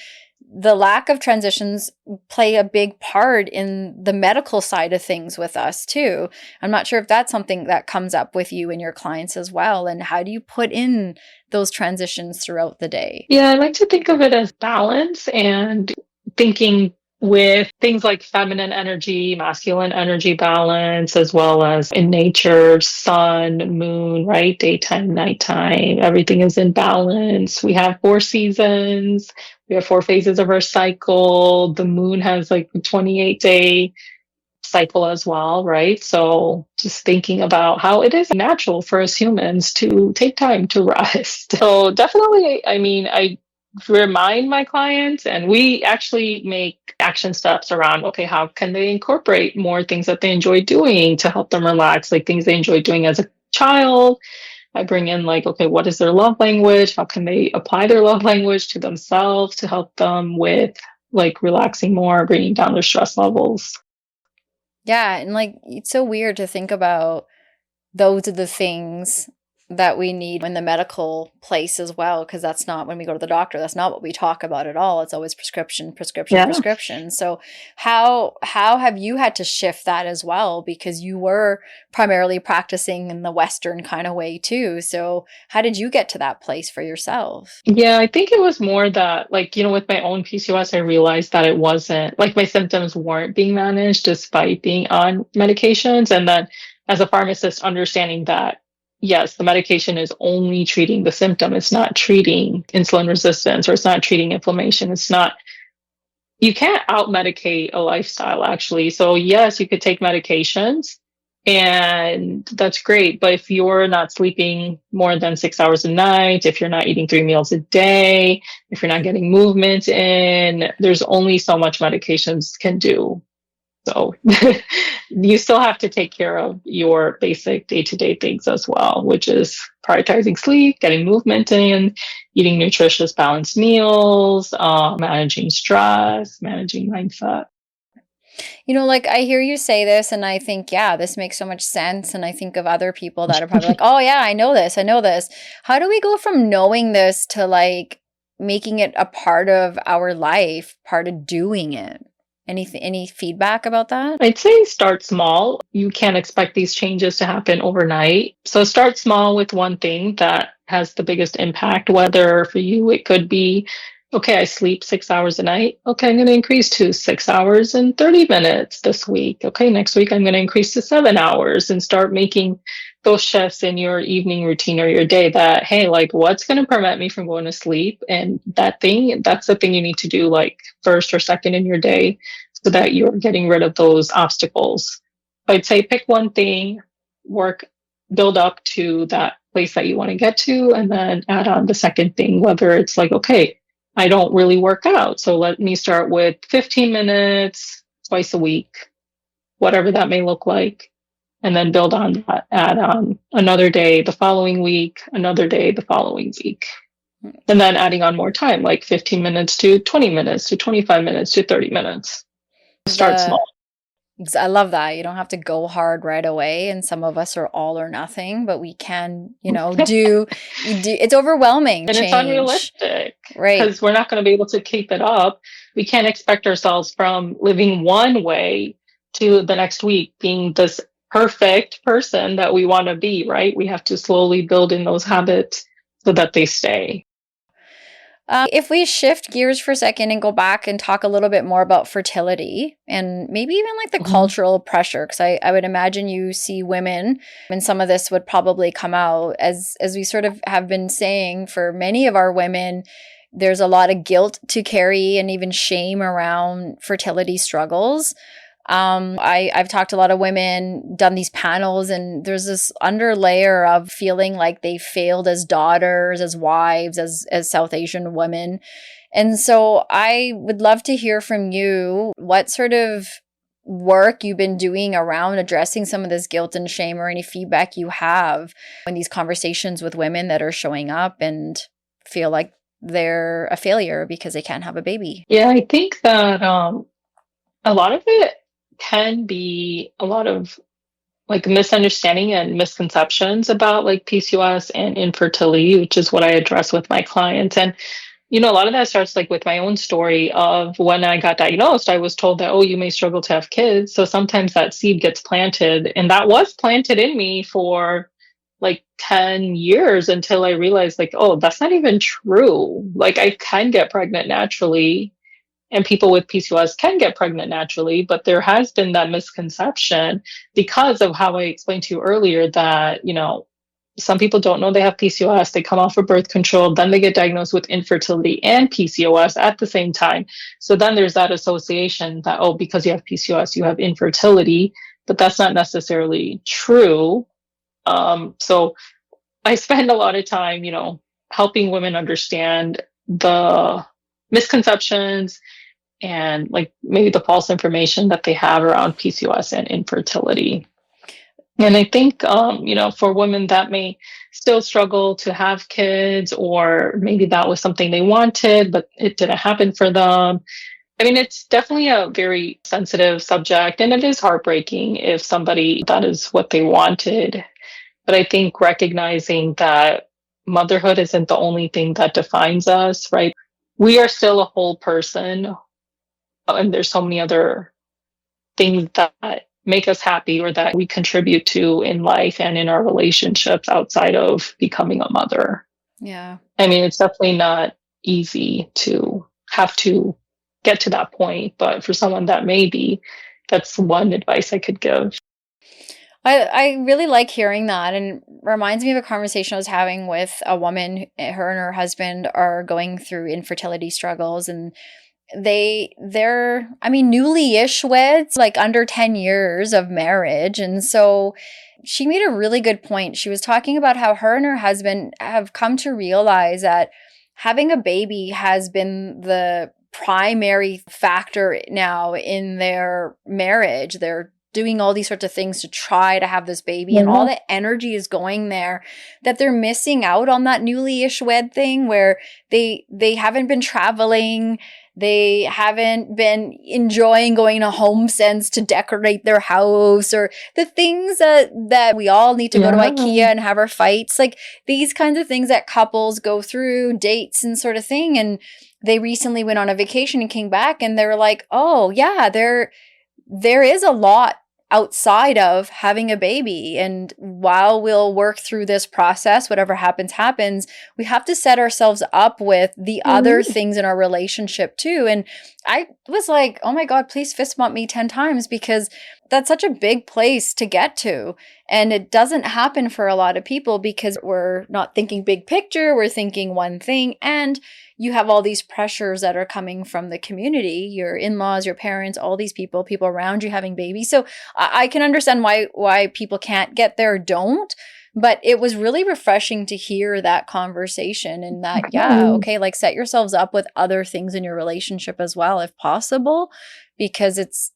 the lack of transitions play a big part in the medical side of things with us too. I'm not sure if that's something that comes up with you and your clients as well. And how do you put in those transitions throughout the day? Yeah, I like to think of it as balance and thinking with things like feminine energy, masculine energy balance, as well as in nature, sun, moon, right? Daytime, nighttime, everything is in balance. We have 4 seasons, we have 4 phases of our cycle. The moon has like a 28-day cycle as well, right? So just thinking about how it is natural for us humans to take time to rest. So definitely, I mean, I remind my clients and we actually make action steps around, okay, how can they incorporate more things that they enjoy doing to help them relax, like things they enjoy doing as a child. I bring in like, okay, what is their love language? How can they apply their love language to themselves to help them with like relaxing more, bringing down their stress levels? Yeah. And like, it's so weird to think about those are the things that we need in the medical place as well, because that's not when we go to the doctor, that's not what we talk about at all. It's always Yeah. prescription. So how have you had to shift that as well, because you were primarily practicing in the Western kind of way too? So how did you get to that place for yourself? Yeah, I think it was more that, like, you know, with my own PCOS, I realized that it wasn't like my symptoms weren't being managed despite being on medications. And then as a pharmacist, understanding that, yes, the medication is only treating the symptom, it's not treating insulin resistance or it's not treating inflammation. It's not, you can't out medicate a lifestyle, actually. So, yes, you could take medications and that's great. But if you're not sleeping more than 6 hours a night, if you're not eating 3 meals a day, if you're not getting movement in, there's only so much medications can do. So you still have to take care of your basic day-to-day things as well, which is prioritizing sleep, getting movement in, eating nutritious, balanced meals, managing stress, managing mindset. Like I hear you say this and I think, yeah, this makes so much sense. And I think of other people that are probably like, oh, yeah, I know this. I know this. How do we go from knowing this to like making it a part of our life, part of doing it? Any feedback about that? I'd say start small. You can't expect these changes to happen overnight. So start small with one thing that has the biggest impact, whether for you it could be, okay, I sleep 6 hours a night. Okay, I'm going to increase to 6 hours and 30 minutes this week. Okay, next week I'm going to increase to 7 hours and start making those shifts in your evening routine or your day that, hey, like what's going to prevent me from going to sleep? And that's the thing you need to do like first or second in your day so that you're getting rid of those obstacles. I'd say pick one thing, work, build up to that place that you want to get to, and then add on the second thing, whether it's like, okay, I don't really work out. So let me start with 15 minutes twice a week, whatever that may look like. And then build on that, add on another day the following week, another day the following week. And then adding on more time, like 15 minutes to 20 minutes to 25 minutes to 30 minutes. Start The small. I love that. You don't have to go hard right away. And some of us are all or nothing, but we can, it's overwhelming And it's change, unrealistic right? because we're not going to be able to keep it up. We can't expect ourselves from living one way to the next week being this perfect person that we want to be, right? We have to slowly build in those habits so that they stay. If we shift gears for a second and go back and talk a little bit more about fertility and maybe even like the Mhm. cultural pressure, because I would imagine you see women, and some of this would probably come out as we sort of have been saying for many of our women, there's a lot of guilt to carry and even shame around fertility struggles. I've talked to a lot of women, done these panels, and there's this underlayer of feeling like they failed as daughters, as wives, as South Asian women. And so I would love to hear from you what sort of work you've been doing around addressing some of this guilt and shame, or any feedback you have in these conversations with women that are showing up and feel like they're a failure because they can't have a baby. Yeah, I think that a lot of it can be a lot of like misunderstanding and misconceptions about like PCOS and infertility, which is what I address with my clients. And a lot of that starts like with my own story of when I got diagnosed, I was told that, oh, you may struggle to have kids. So sometimes that seed gets planted, and that was planted in me for like 10 years until I realized, like, oh, that's not even true. Like, I can get pregnant naturally, and people with PCOS can get pregnant naturally, but there has been that misconception because of how I explained to you earlier that, some people don't know they have PCOS. They come off of birth control, then they get diagnosed with infertility and PCOS at the same time. So then there's that association that, oh, because you have PCOS, you have infertility, but that's not necessarily true. So I spend a lot of time, helping women understand the misconceptions and like maybe the false information that they have around PCOS and infertility. And I think, for women that may still struggle to have kids, or maybe that was something they wanted, but it didn't happen for them. I mean, it's definitely a very sensitive subject, and it is heartbreaking if somebody that is what they wanted. But I think recognizing that motherhood isn't the only thing that defines us, right? We are still a whole person, and there's so many other things that make us happy or that we contribute to in life and in our relationships outside of becoming a mother. Yeah. I mean, it's definitely not easy to have to get to that point, but for someone that may be, that's one advice I could give. I really like hearing that, and reminds me of a conversation I was having with a woman. Her and her husband are going through infertility struggles, and they're newly-ish weds, like under 10 years of marriage. And so she made a really good point. She was talking about how her and her husband have come to realize that having a baby has been the primary factor now in their marriage. They're doing all these sorts of things to try to have this baby, and all the energy is going there, that they're missing out on that newly-ish wed thing where they haven't been traveling. They haven't been enjoying going to HomeSense to decorate their house, or the things that we all need to go to IKEA and have our fights. Like these kinds of things that couples go through, dates and sort of thing. And they recently went on a vacation and came back and they were like, oh yeah, there is a lot outside of having a baby. And while we'll work through this process, whatever happens, we have to set ourselves up with the other things in our relationship too. And I was like, oh my God, please fist bump me 10 times, because that's such a big place to get to. And it doesn't happen for a lot of people because we're not thinking big picture. We're thinking one thing. And you have all these pressures that are coming from the community, your in-laws, your parents, all these people around you having babies. So I can understand why people can't get there or don't. But it was really refreshing to hear that conversation, and that, yeah, okay, like set yourselves up with other things in your relationship as well, if possible, because it's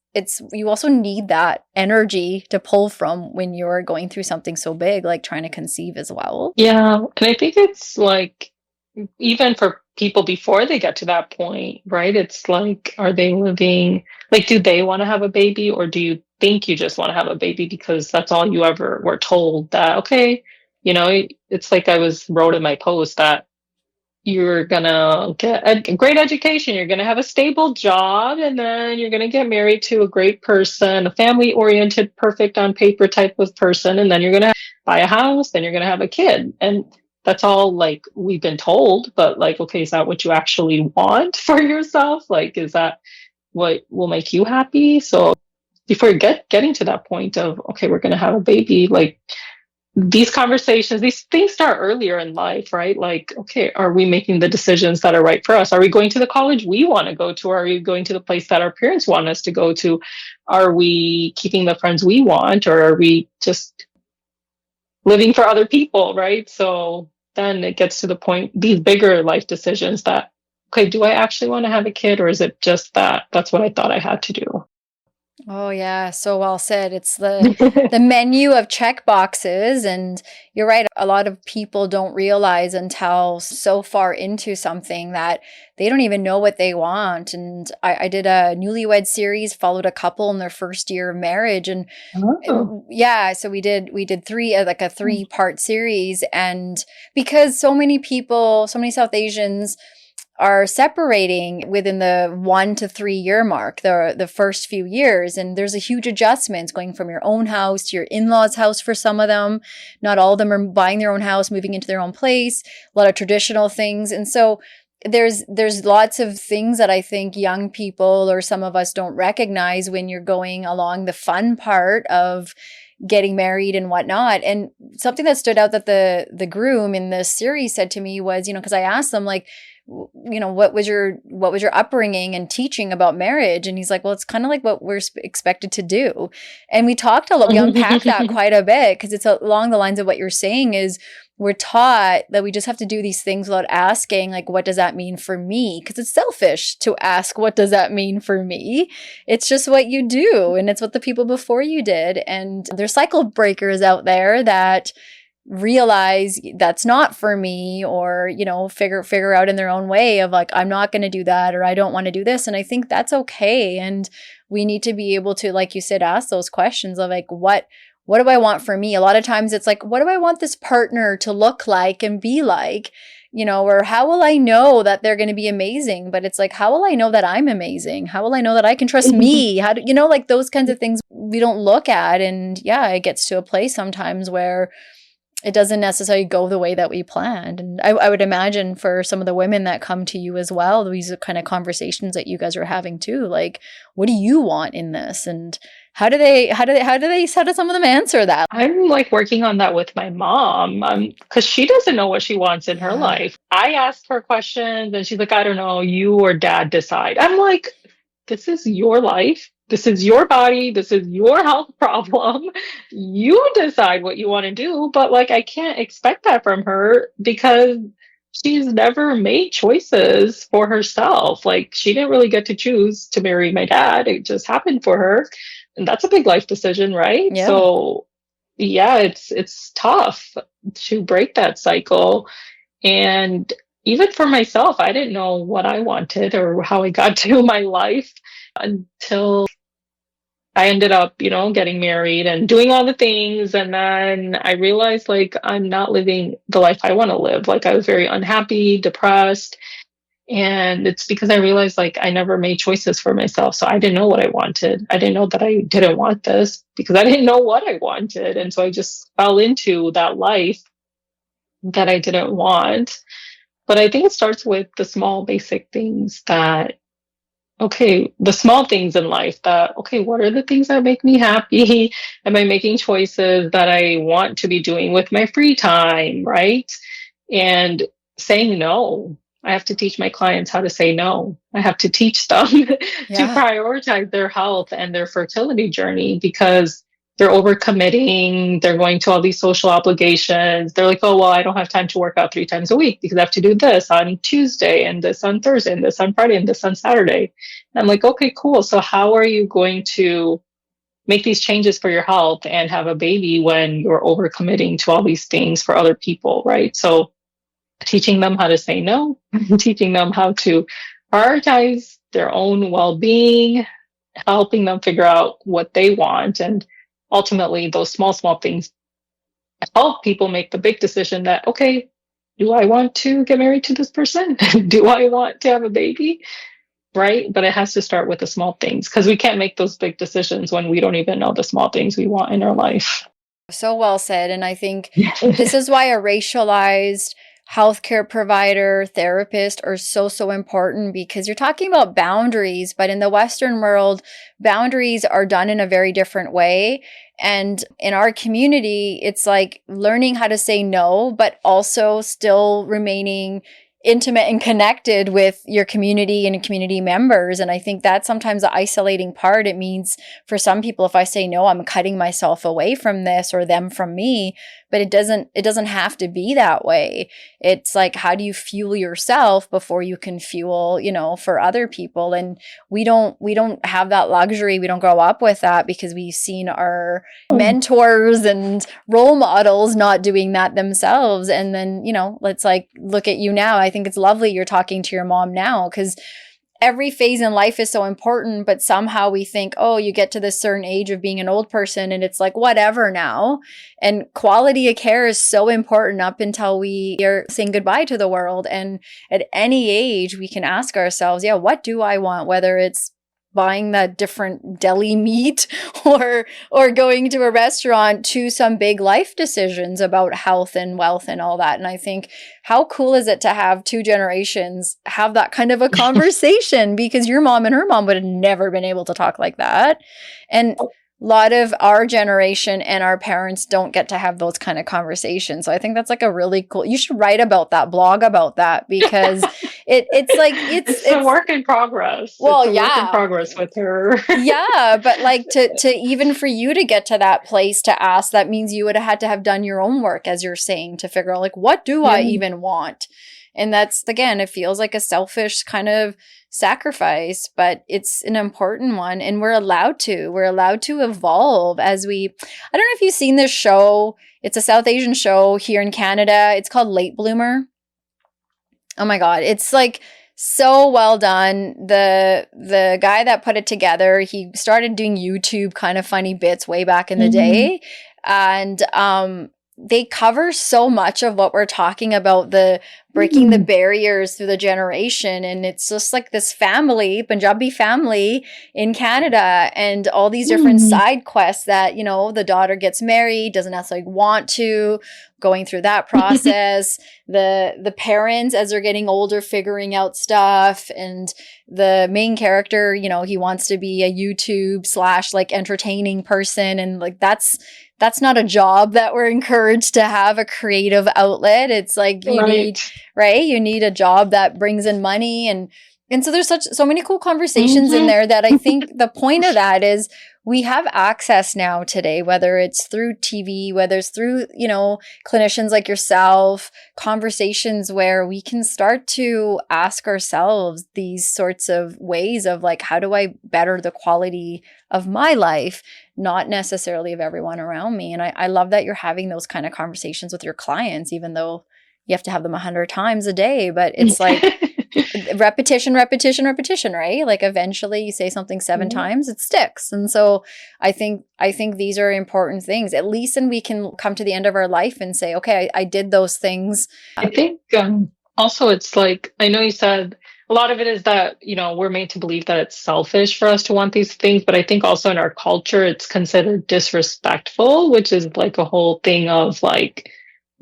you also need that energy to pull from when you're going through something so big, like trying to conceive as well. Yeah. And I think it's like, even for people before they get to that point, right? It's like, are they living, like, do they want to have a baby, or do you think you just want to have a baby because that's all you ever were told that, okay, it's like wrote in my post that you're gonna get a great education, you're gonna have a stable job, and then you're gonna get married to a great person, a family oriented, perfect on paper type of person, and then you're gonna buy a house, then you're gonna have a kid. And that's all like we've been told, but like, okay, is that what you actually want for yourself? Like, is that what will make you happy? So before getting to that point of, okay, we're gonna have a baby, like, these conversations, these things start earlier in life, right? Like, okay, are we making the decisions that are right for us? Are we going to the college we want to go to? Are we going to the place that our parents want us to go to? Are we keeping the friends we want, or are we just living for other people, right? So then it gets to the point, these bigger life decisions that, okay, do I actually want to have a kid, or is it just that that's what I thought I had to do? Oh yeah, so well said. It's the menu of check boxes, and you're right. A lot of people don't realize until so far into something that they don't even know what they want. And I did a newlywed series, followed a couple in their first year of marriage, and yeah, so we did three, like a 3-part series, and because so many people, so many South Asians are separating within the 1 to 3 year mark, the first few years. And there's a huge adjustment going from your own house to your in-laws' house for some of them. Not all of them are buying their own house, moving into their own place, a lot of traditional things. And so there's lots of things that I think young people or some of us don't recognize when you're going along the fun part of getting married and whatnot. And something that stood out that the groom in this series said to me was, because I asked them, like, what was your upbringing and teaching about marriage? And he's like, well, it's kind of like what we're expected to do. And we unpacked that quite a bit, because it's along the lines of what you're saying is we're taught that we just have to do these things without asking, like, what does that mean for me? Because it's selfish to ask, what does that mean for me? It's just what you do. And it's what the people before you did. And there's cycle breakers out there that realize that's not for me, or figure out in their own way of like, I'm not going to do that, or I don't want to do this. And I think that's okay. And we need to be able to, like you said, ask those questions of like, what do I want for me? A lot of times it's like, what do I want this partner to look like and be like, or how will I know that they're going to be amazing? But it's like, how will I know that I'm amazing? How will I know that I can trust me? How do like those kinds of things we don't look at. And yeah, it gets to a place sometimes where it doesn't necessarily go the way that we planned. And I would imagine for some of the women that come to you as well, these are kind of conversations that you guys are having too. Like, what do you want in this? And how do some of them answer that? I'm like working on that with my mom, because she doesn't know what she wants in her life. I ask her questions and she's like, I don't know, you or dad decide. I'm like, this is your life. This is your body. This is your health problem. You decide what you want to do. But like, I can't expect that from her, because she's never made choices for herself. Like, she didn't really get to choose to marry my dad. It just happened for her. And that's a big life decision, right? Yeah. So yeah, it's tough to break that cycle. And even for myself, I didn't know what I wanted or how I got to my life until I ended up, getting married and doing all the things. And then I realized like I'm not living the life I want to live. Like, I was very unhappy, depressed. And it's because I realized like I never made choices for myself. So I didn't know what I wanted. I didn't know that I didn't want this because I didn't know what I wanted. And so I just fell into that life that I didn't want. But I think it starts with the small, basic things that, okay, the small things in life that, okay, what are the things that make me happy? Am I making choices that I want to be doing with my free time, right? And saying no. I have to teach my clients how to say no. I have to teach them to Yeah. prioritize their health and their fertility journey because they're overcommitting. They're going to all these social obligations. They're like, oh, well, I don't have time to work out 3 times a week because I have to do this on Tuesday and this on Thursday and this on Friday and this on Saturday. And I'm like, okay, cool. So how are you going to make these changes for your health and have a baby when you're overcommitting to all these things for other people, right? So teaching them how to say no, teaching them how to prioritize their own well-being, helping them figure out what they want. And ultimately, those small, small things help people make the big decision that, okay, do I want to get married to this person? Do I want to have a baby? Right? But it has to start with the small things because we can't make those big decisions when we don't even know the small things we want in our life. So well said. And I think this is why a racialized healthcare provider, therapist are so, so important because you're talking about boundaries, but in the Western world, boundaries are done in a very different way. And in our community, it's like learning how to say no, but also still remaining intimate and connected with your community and community members. And I think that's sometimes the isolating part. It means for some people, if I say no, I'm cutting myself away from this or them from me, but it doesn't have to be that way. It's like, how do you fuel yourself before you can fuel, for other people? And we don't have that luxury. We don't grow up with that because we've seen our mentors and role models not doing that themselves. And then, let's like look at you now. I think it's lovely you're talking to your mom now because every phase in life is so important, but somehow we think, oh, you get to this certain age of being an old person and it's like, whatever now. And quality of care is so important up until we are saying goodbye to the world. And at any age, we can ask ourselves, yeah, what do I want? Whether it's buying that different deli meat or going to a restaurant to some big life decisions about health and wealth and all that. And I think how cool is it to have two generations have that kind of a conversation because your mom and her mom would have never been able to talk like that. And a lot of our generation and our parents don't get to have those kind of conversations. So I think that's like a really cool, you should write about that, blog about that because it's like, it's a work in progress. Well, it's a work in progress with her. Yeah. But like to even for you to get to that place to ask, that means you would have had to have done your own work, as you're saying, to figure out like, what do I even want? And that's, again, it feels like a selfish kind of sacrifice, but it's an important one. And we're allowed to evolve as I don't know if you've seen this show. It's a South Asian show here in Canada. It's called Late Bloomer. Oh my God. It's like so well done. The guy that put it together, he started doing YouTube kind of funny bits way back in the day. And, they cover so much of what we're talking about, the breaking the barriers through the generation. And it's just like this family, Punjabi family in Canada, and all these different side quests that, the daughter gets married, doesn't necessarily want to, going through that process, the parents as they're getting older, figuring out stuff. And the main character, he wants to be a YouTube / like entertaining person. And like, that's not a job that we're encouraged to have, a creative outlet. It's like you need a job that brings in money. And And so there's so many cool conversations in there that I think the point of that is we have access now today, whether it's through TV, whether it's through, clinicians like yourself, conversations where we can start to ask ourselves these sorts of ways of like, how do I better the quality of my life, not necessarily of everyone around me. And I love that you're having those kind of conversations with your clients, even though you have to have them 100 times a day, but it's like repetition, right? Like eventually you say something 7 times, it sticks. And so I think these are important things, at least, and we can come to the end of our life and say, okay, I did those things. I think also it's like, I know you said a lot of it is that, we're made to believe that it's selfish for us to want these things, but I think also in our culture, it's considered disrespectful, which is like a whole thing of like,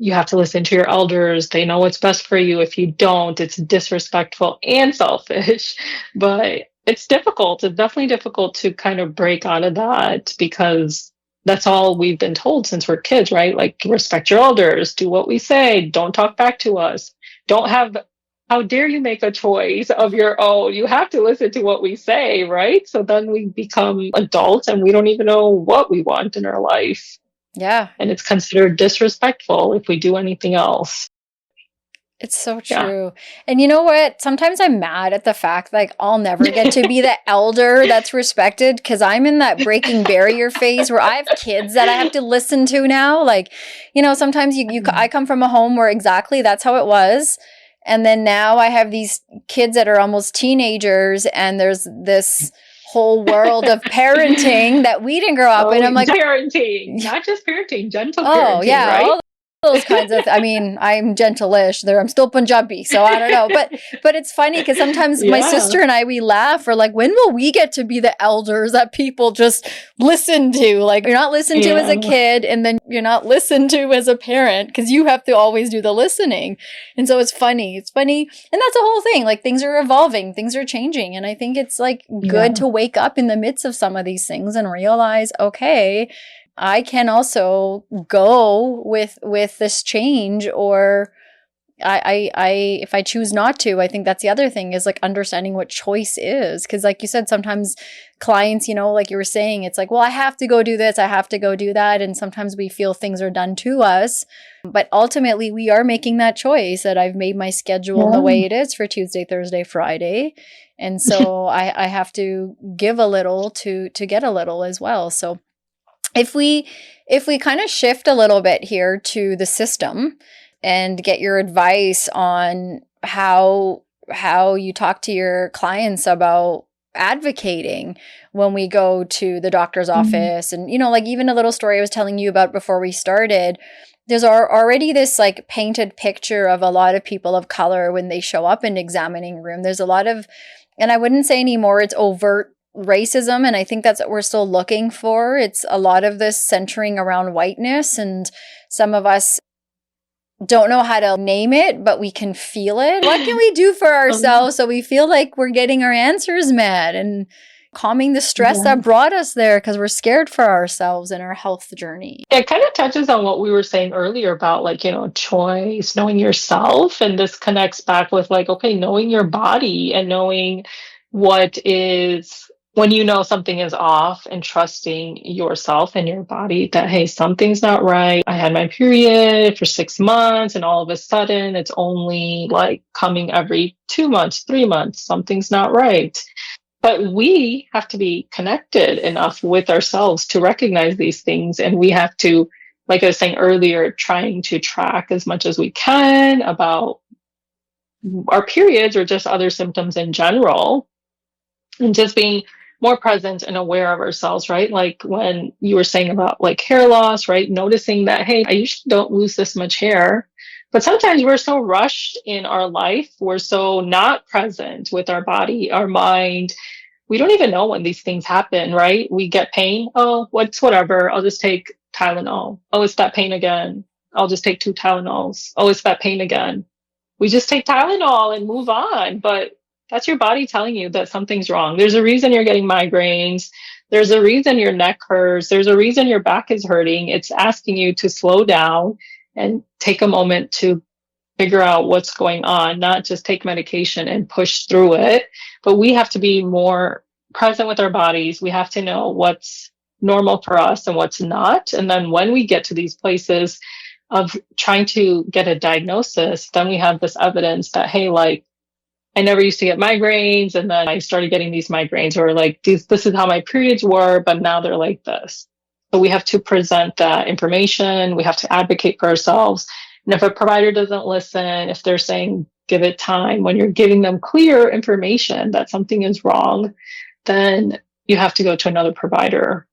you have to listen to your elders. They know what's best for you. If you don't, it's disrespectful and selfish. But it's difficult. It's definitely difficult to kind of break out of that because that's all we've been told since we're kids, right? Like, respect your elders, do what we say, don't talk back to us, how dare you make a choice of your own? You have to listen to what we say, right? So then we become adults and we don't even know what we want in our life. Yeah. And it's considered disrespectful if we do anything else. It's so true. Yeah. And you know what? Sometimes I'm mad at the fact like I'll never get to be the elder that's respected because I'm in that breaking barrier phase where I have kids that I have to listen to now. Like, sometimes I come from a home where exactly that's how it was. And then now I have these kids that are almost teenagers and there's this whole world of parenting that we didn't grow up in. I'm like, parenting, not just parenting, gentle parenting, yeah, right? all those kinds of, I'm gentle-ish there. I'm still Punjabi, so I don't know. But it's funny because sometimes my sister and I, we laugh. We're like, when will we get to be the elders that people just listen to? Like, you're not listened to as a kid and then you're not listened to as a parent because you have to always do the listening. And so it's funny. And that's a whole thing. Like, things are evolving, things are changing. And I think it's like good to wake up in the midst of some of these things and realize, okay, I can also go with this change, or I if I choose not to. I think that's the other thing is like understanding what choice is. Because like you said, sometimes clients, like you were saying, it's like, well, I have to go do this, I have to go do that. And sometimes we feel things are done to us. But ultimately, we are making that choice that I've made my schedule the way it is for Tuesday, Thursday, Friday. And so I have to give a little to get a little as well. So if we kind of shift a little bit here to the system and get your advice on how you talk to your clients about advocating when we go to the doctor's office, and like even a little story I was telling you about before we started, there's already this like painted picture of a lot of people of color when they show up in examining room. There's a lot of, and I wouldn't say anymore it's overt racism, and I think that's what we're still looking for. It's a lot of this centering around whiteness, and some of us don't know how to name it, but we can feel it. What can we do for ourselves so we feel like we're getting our answers met and calming the stress that brought us there because we're scared for ourselves in our health journey? It kind of touches on what we were saying earlier about like, choice, knowing yourself. And this connects back with like, okay, knowing your body and knowing what is, when you know something is off, and trusting yourself and your body that, hey, something's not right. I had my period for 6 months and all of a sudden it's only like coming every 2 months, 3 months. Something's not right. But we have to be connected enough with ourselves to recognize these things. And we have to, like I was saying earlier, trying to track as much as we can about our periods or just other symptoms in general, and just being more present and aware of ourselves, right? Like when you were saying about like hair loss, right? Noticing that, hey, I usually don't lose this much hair, but sometimes we're so rushed in our life. We're so not present with our body, our mind. We don't even know when these things happen, right? We get pain. Oh, whatever. I'll just take Tylenol. Oh, it's that pain again. I'll just take 2 Tylenols. Oh, it's that pain again. We just take Tylenol and move on. But that's your body telling you that something's wrong. There's a reason you're getting migraines. There's a reason your neck hurts. There's a reason your back is hurting. It's asking you to slow down and take a moment to figure out what's going on, not just take medication and push through it, but we have to be more present with our bodies. We have to know what's normal for us and what's not. And then when we get to these places of trying to get a diagnosis, then we have this evidence that, hey, like, I never used to get migraines, and then I started getting these migraines, or like this is how my periods were, but now they're like this. So we have to present that information. We have to advocate for ourselves. And if a provider doesn't listen, if they're saying give it time, when you're giving them clear information that something is wrong, then you have to go to another provider.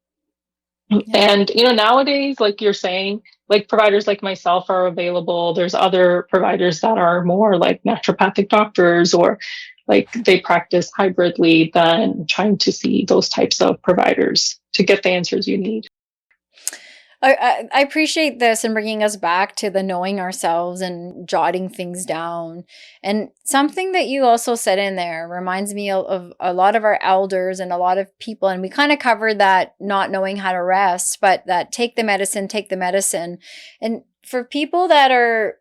Yeah. And, nowadays, like you're saying, like providers like myself are available. There's other providers that are more like naturopathic doctors, or like they practice hybridly than trying to see those types of providers to get the answers you need. I appreciate this and bringing us back to the knowing ourselves and jotting things down. And something that you also said in there reminds me of a lot of our elders and a lot of people. And we kind of covered that not knowing how to rest, but that take the medicine, take the medicine. And for people that are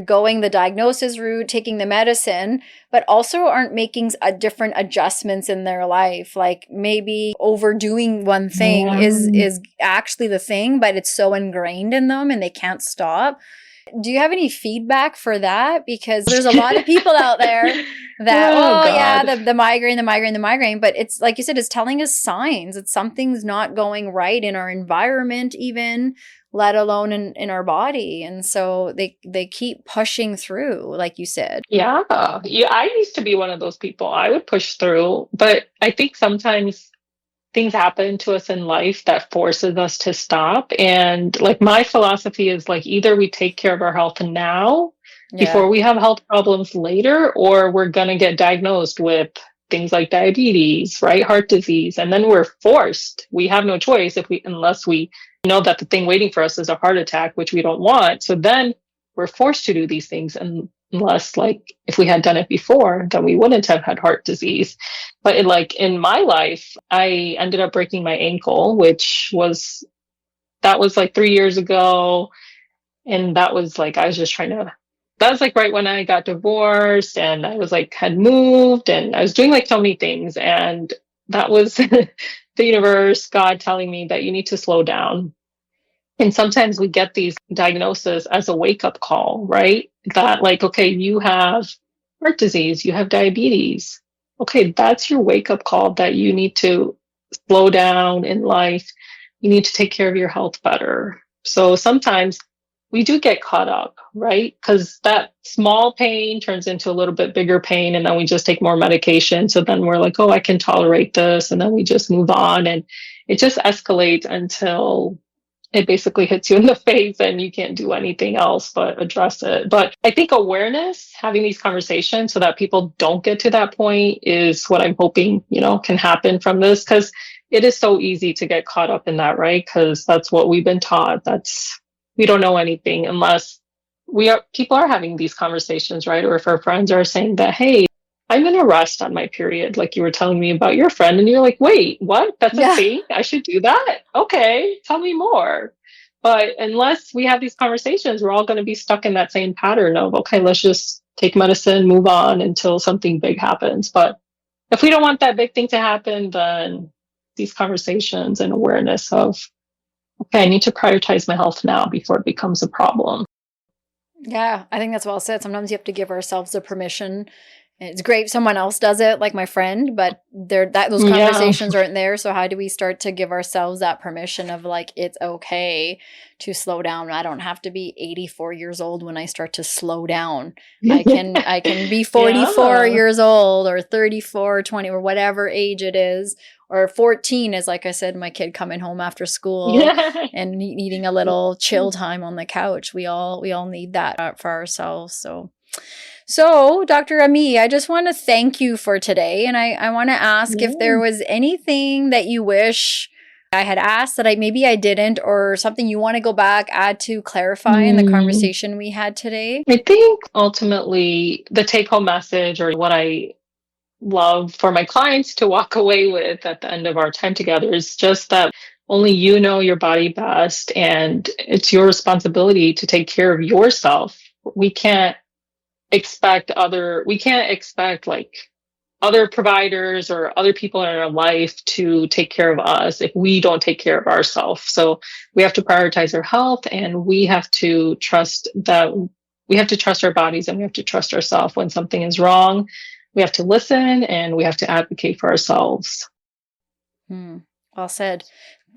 going the diagnosis route, taking the medicine, but also aren't making different adjustments in their life. Like maybe overdoing one thing is actually the thing, but it's so ingrained in them and they can't stop. Do you have any feedback for that? Because there's a lot of people out there that, the migraine, but it's like you said, it's telling us signs that something's not going right in our environment even, let alone in our body. And so they keep pushing through, like you said. Yeah. I used to be one of those people. I would push through, but I think sometimes things happen to us in life that forces us to stop. And like my philosophy is like either we take care of our health now before we have health problems later, or we're going to get diagnosed with things like diabetes, right? Heart disease. And then we're forced. We have no choice unless we know that the thing waiting for us is a heart attack, which we don't want. So then we're forced to do these things. And unless like if we had done it before, then we wouldn't have had heart disease. But in my life, I ended up breaking my ankle, that was like 3 years ago. And that was like, that was like right when I got divorced, and I was like, had moved, and I was doing like so many things. And that was the universe, God telling me that you need to slow down. And sometimes we get these diagnoses as a wake-up call, right? That like, okay, you have heart disease, you have diabetes. Okay, that's your wake-up call that you need to slow down in life. You need to take care of your health better. So sometimes we do get caught up, right? Because that small pain turns into a little bit bigger pain, and then we just take more medication. So then we're like, oh, I can tolerate this. And then we just move on, and it just escalates until it basically hits you in the face and you can't do anything else but address it. But I think awareness, having these conversations so that people don't get to that point, is what I'm hoping, can happen from this, because it is so easy to get caught up in that, right? Because that's what we've been taught. We don't know anything unless people are having these conversations, right? Or if our friends are saying that, hey, I'm going to rest on my period, like you were telling me about your friend, and you're like, wait, what? That's a thing? I should do that? Okay, tell me more. But unless we have these conversations, we're all going to be stuck in that same pattern of, okay, let's just take medicine, move on until something big happens. But if we don't want that big thing to happen, then these conversations and awareness of, okay, I need to prioritize my health now before it becomes a problem. Yeah, I think that's well said. Sometimes you have to give ourselves the permission. It's great if someone else does it, like my friend, but those conversations aren't there. So how do we start to give ourselves that permission of like, it's okay to slow down? I don't have to be 84 years old when I start to slow down. I can be 44 years old, or 34, or 20, or whatever age it is, or 14 is, like I said, my kid coming home after school and needing a little chill time on the couch. We all need that for ourselves. So, Dr. Ami, I just want to thank you for today. And I want to ask if there was anything that you wish I had asked that maybe I didn't, or something you want to go back, add to, clarify in the conversation we had today. I think ultimately the take-home message, or what I love for my clients to walk away with at the end of our time together, is just that only you know your body best, and it's your responsibility to take care of yourself. We can't we can't expect like other providers or other people in our life to take care of us if we don't take care of ourselves. So we have to prioritize our health, and we have to trust our bodies, and we have to trust ourselves when something is wrong. We have to listen, and we have to advocate for ourselves. Well said.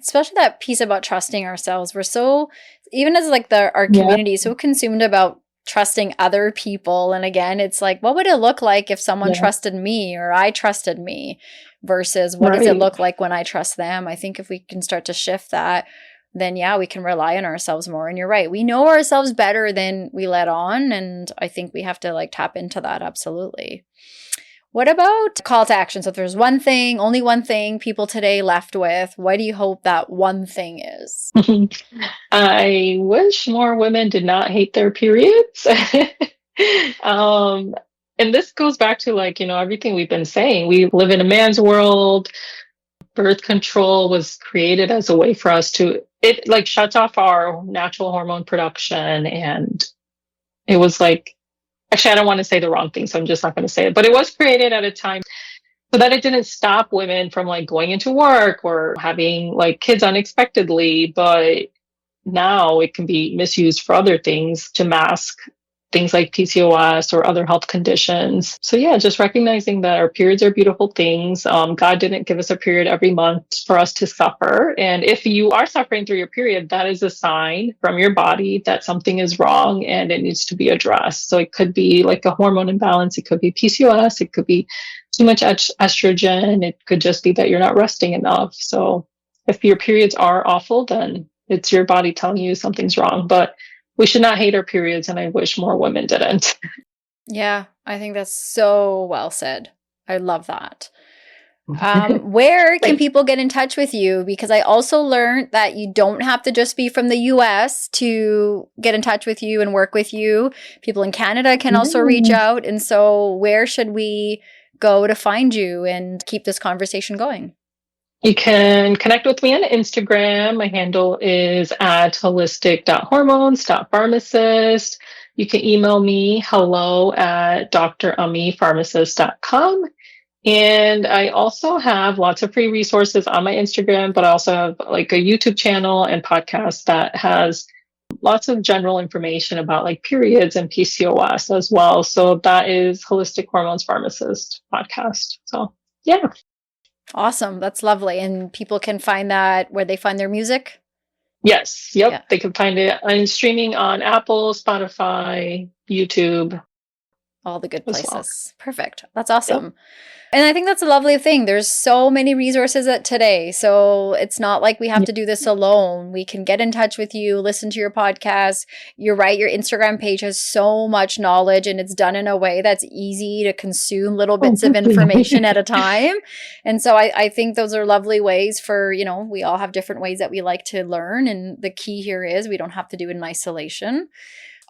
Especially that piece about trusting ourselves. We're so, even as like our community, so consumed about trusting other people. And again, it's like, what would it look like if someone trusted me or I trusted me versus what does it look like when I trust them? I think if we can start to shift that, then we can rely on ourselves more. And you're right. We know ourselves better than we let on. And I think we have to like tap into that. Absolutely. What about call to action? So if there's one thing, only one thing people today left with, what do you hope that one thing is? I wish more women did not hate their periods. And this goes back to like, everything we've been saying. We live in a man's world. Birth control was created as a way for us it like shuts off our natural hormone production. And it was like, actually, I don't want to say the wrong thing, so I'm just not going to say it, but it was created at a time so that it didn't stop women from like going into work or having like kids unexpectedly. But now it can be misused for other things to mask things like PCOS or other health conditions. So just recognizing that our periods are beautiful things. God didn't give us a period every month for us to suffer. And if you are suffering through your period, that is a sign from your body that something is wrong and it needs to be addressed. So it could be like a hormone imbalance. It could be PCOS. It could be too much estrogen. It could just be that you're not resting enough. So if your periods are awful, then it's your body telling you something's wrong. But we should not hate our periods, and I wish more women didn't. Yeah, I think that's so well said. I love that. Where can people get in touch with you? Because I also learned that you don't have to just be from the US to get in touch with you and work with you. People in Canada can also reach out. And so where should we go to find you and keep this conversation going? You can connect with me on Instagram. My handle is at holistic.hormones.pharmacist. You can email me hello@drummypharmacist.com. And I also have lots of free resources on my Instagram, but I also have like a YouTube channel and podcast that has lots of general information about like periods and PCOS as well. So that is Holistic Hormones Pharmacist podcast. So yeah. Awesome. That's lovely. And people can find that where they find their music? Yes. Yep. Yeah. They can find it on streaming on Apple, Spotify, YouTube. All the good places. Well. Perfect. That's awesome. Yep. And I think that's a lovely thing. There's so many resources today. So it's not like we have to do this alone. We can get in touch with you, listen to your podcast. You're right. Your Instagram page has so much knowledge, and it's done in a way that's easy to consume little bits of information at a time. And so I think those are lovely ways for, we all have different ways that we like to learn. And the key here is we don't have to do it in isolation.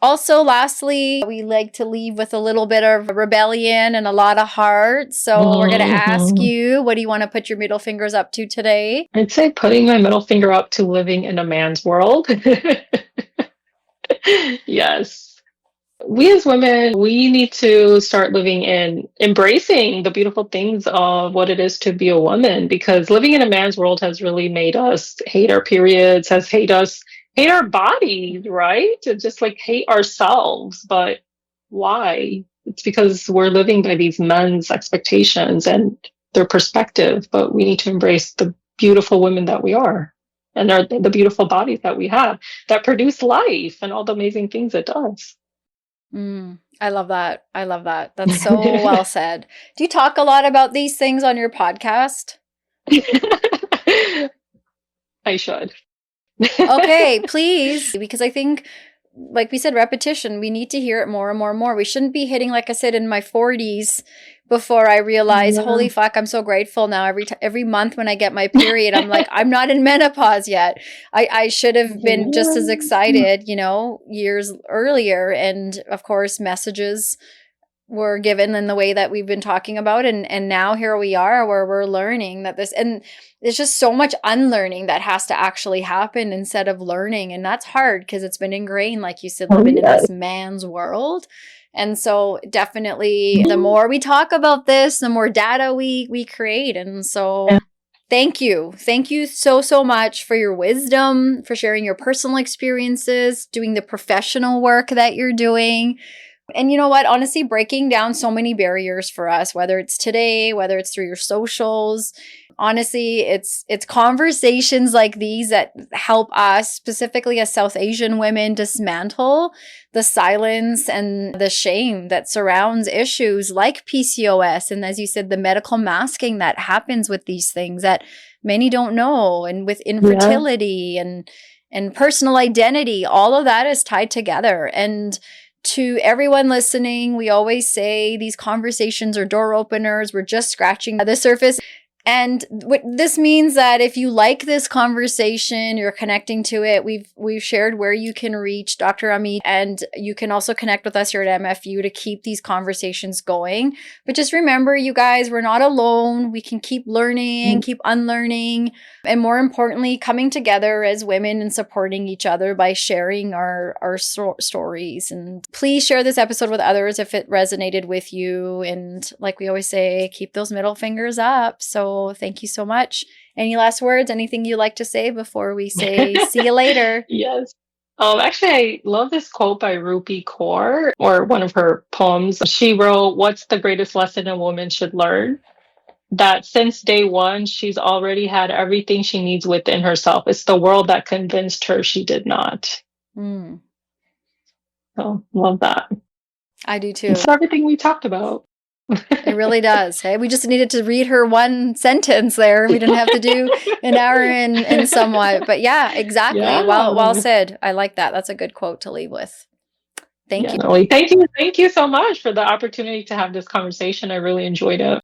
Also, lastly, we like to leave with a little bit of rebellion and a lot of heart. So we're going to ask you, what do you want to put your middle fingers up to today? I'd say putting my middle finger up to living in a man's world. Yes. We as women, we need to start living in embracing the beautiful things of what it is to be a woman, because living in a man's world has really made us hate our periods, has hate our bodies, right? To just like hate ourselves. But why? It's because we're living by these men's expectations and their perspective, but we need to embrace the beautiful women that we are and the beautiful bodies that we have that produce life and all the amazing things it does. I love that. I love that. That's so well said. Do you talk a lot about these things on your podcast? I should. Okay, please. Because I think, like we said, repetition, we need to hear it more and more and more. We shouldn't be hitting, like I said, in my 40s before I realize, holy fuck, I'm so grateful now. Every month when I get my period, I'm like, I'm not in menopause yet. I should have been just as excited, years earlier. And of course, messages were given in the way that we've been talking about. And now here we are where we're learning that and there's just so much unlearning that has to actually happen instead of learning. And that's hard because it's been ingrained, like you said, living in this man's world. And so definitely the more we talk about this, the more data we create. And so Yeah. thank you. Thank you so, so much for your wisdom, for sharing your personal experiences, doing the professional work that you're doing. And you know what? Honestly, breaking down so many barriers for us, whether it's today, whether it's through your socials. Honestly, it's conversations like these that help us, specifically as South Asian women, dismantle the silence and the shame that surrounds issues like PCOS. And as you said, the medical masking that happens with these things that many don't know, and with infertility and personal identity, all of that is tied together. And to everyone listening, we always say these conversations are door openers. We're just scratching the surface. And this means that if you like this conversation, you're connecting to it. We've shared where you can reach Dr. Amit, and you can also connect with us here at MFU to keep these conversations going. But just remember, you guys, we're not alone. We can keep learning, keep unlearning, and more importantly, coming together as women and supporting each other by sharing our stories. And please share this episode with others if it resonated with you. And like we always say, keep those middle fingers up. So thank you so much. Any last words? Anything you like to say before we say see you later? Yes. Actually, I love this quote by Rupi Kaur, or one of her poems. She wrote, "What's the greatest lesson a woman should learn? That since day one, she's already had everything she needs within herself. It's the world that convinced her she did not." Mm, So, love that. I do too. It's everything we talked about. It really does. Hey, we just needed to read her one sentence there. We didn't have to do an hour and somewhat. But yeah, exactly. Yeah. Well said. I like that. That's a good quote to leave with. Thank you. Definitely. Thank you so much for the opportunity to have this conversation. I really enjoyed it.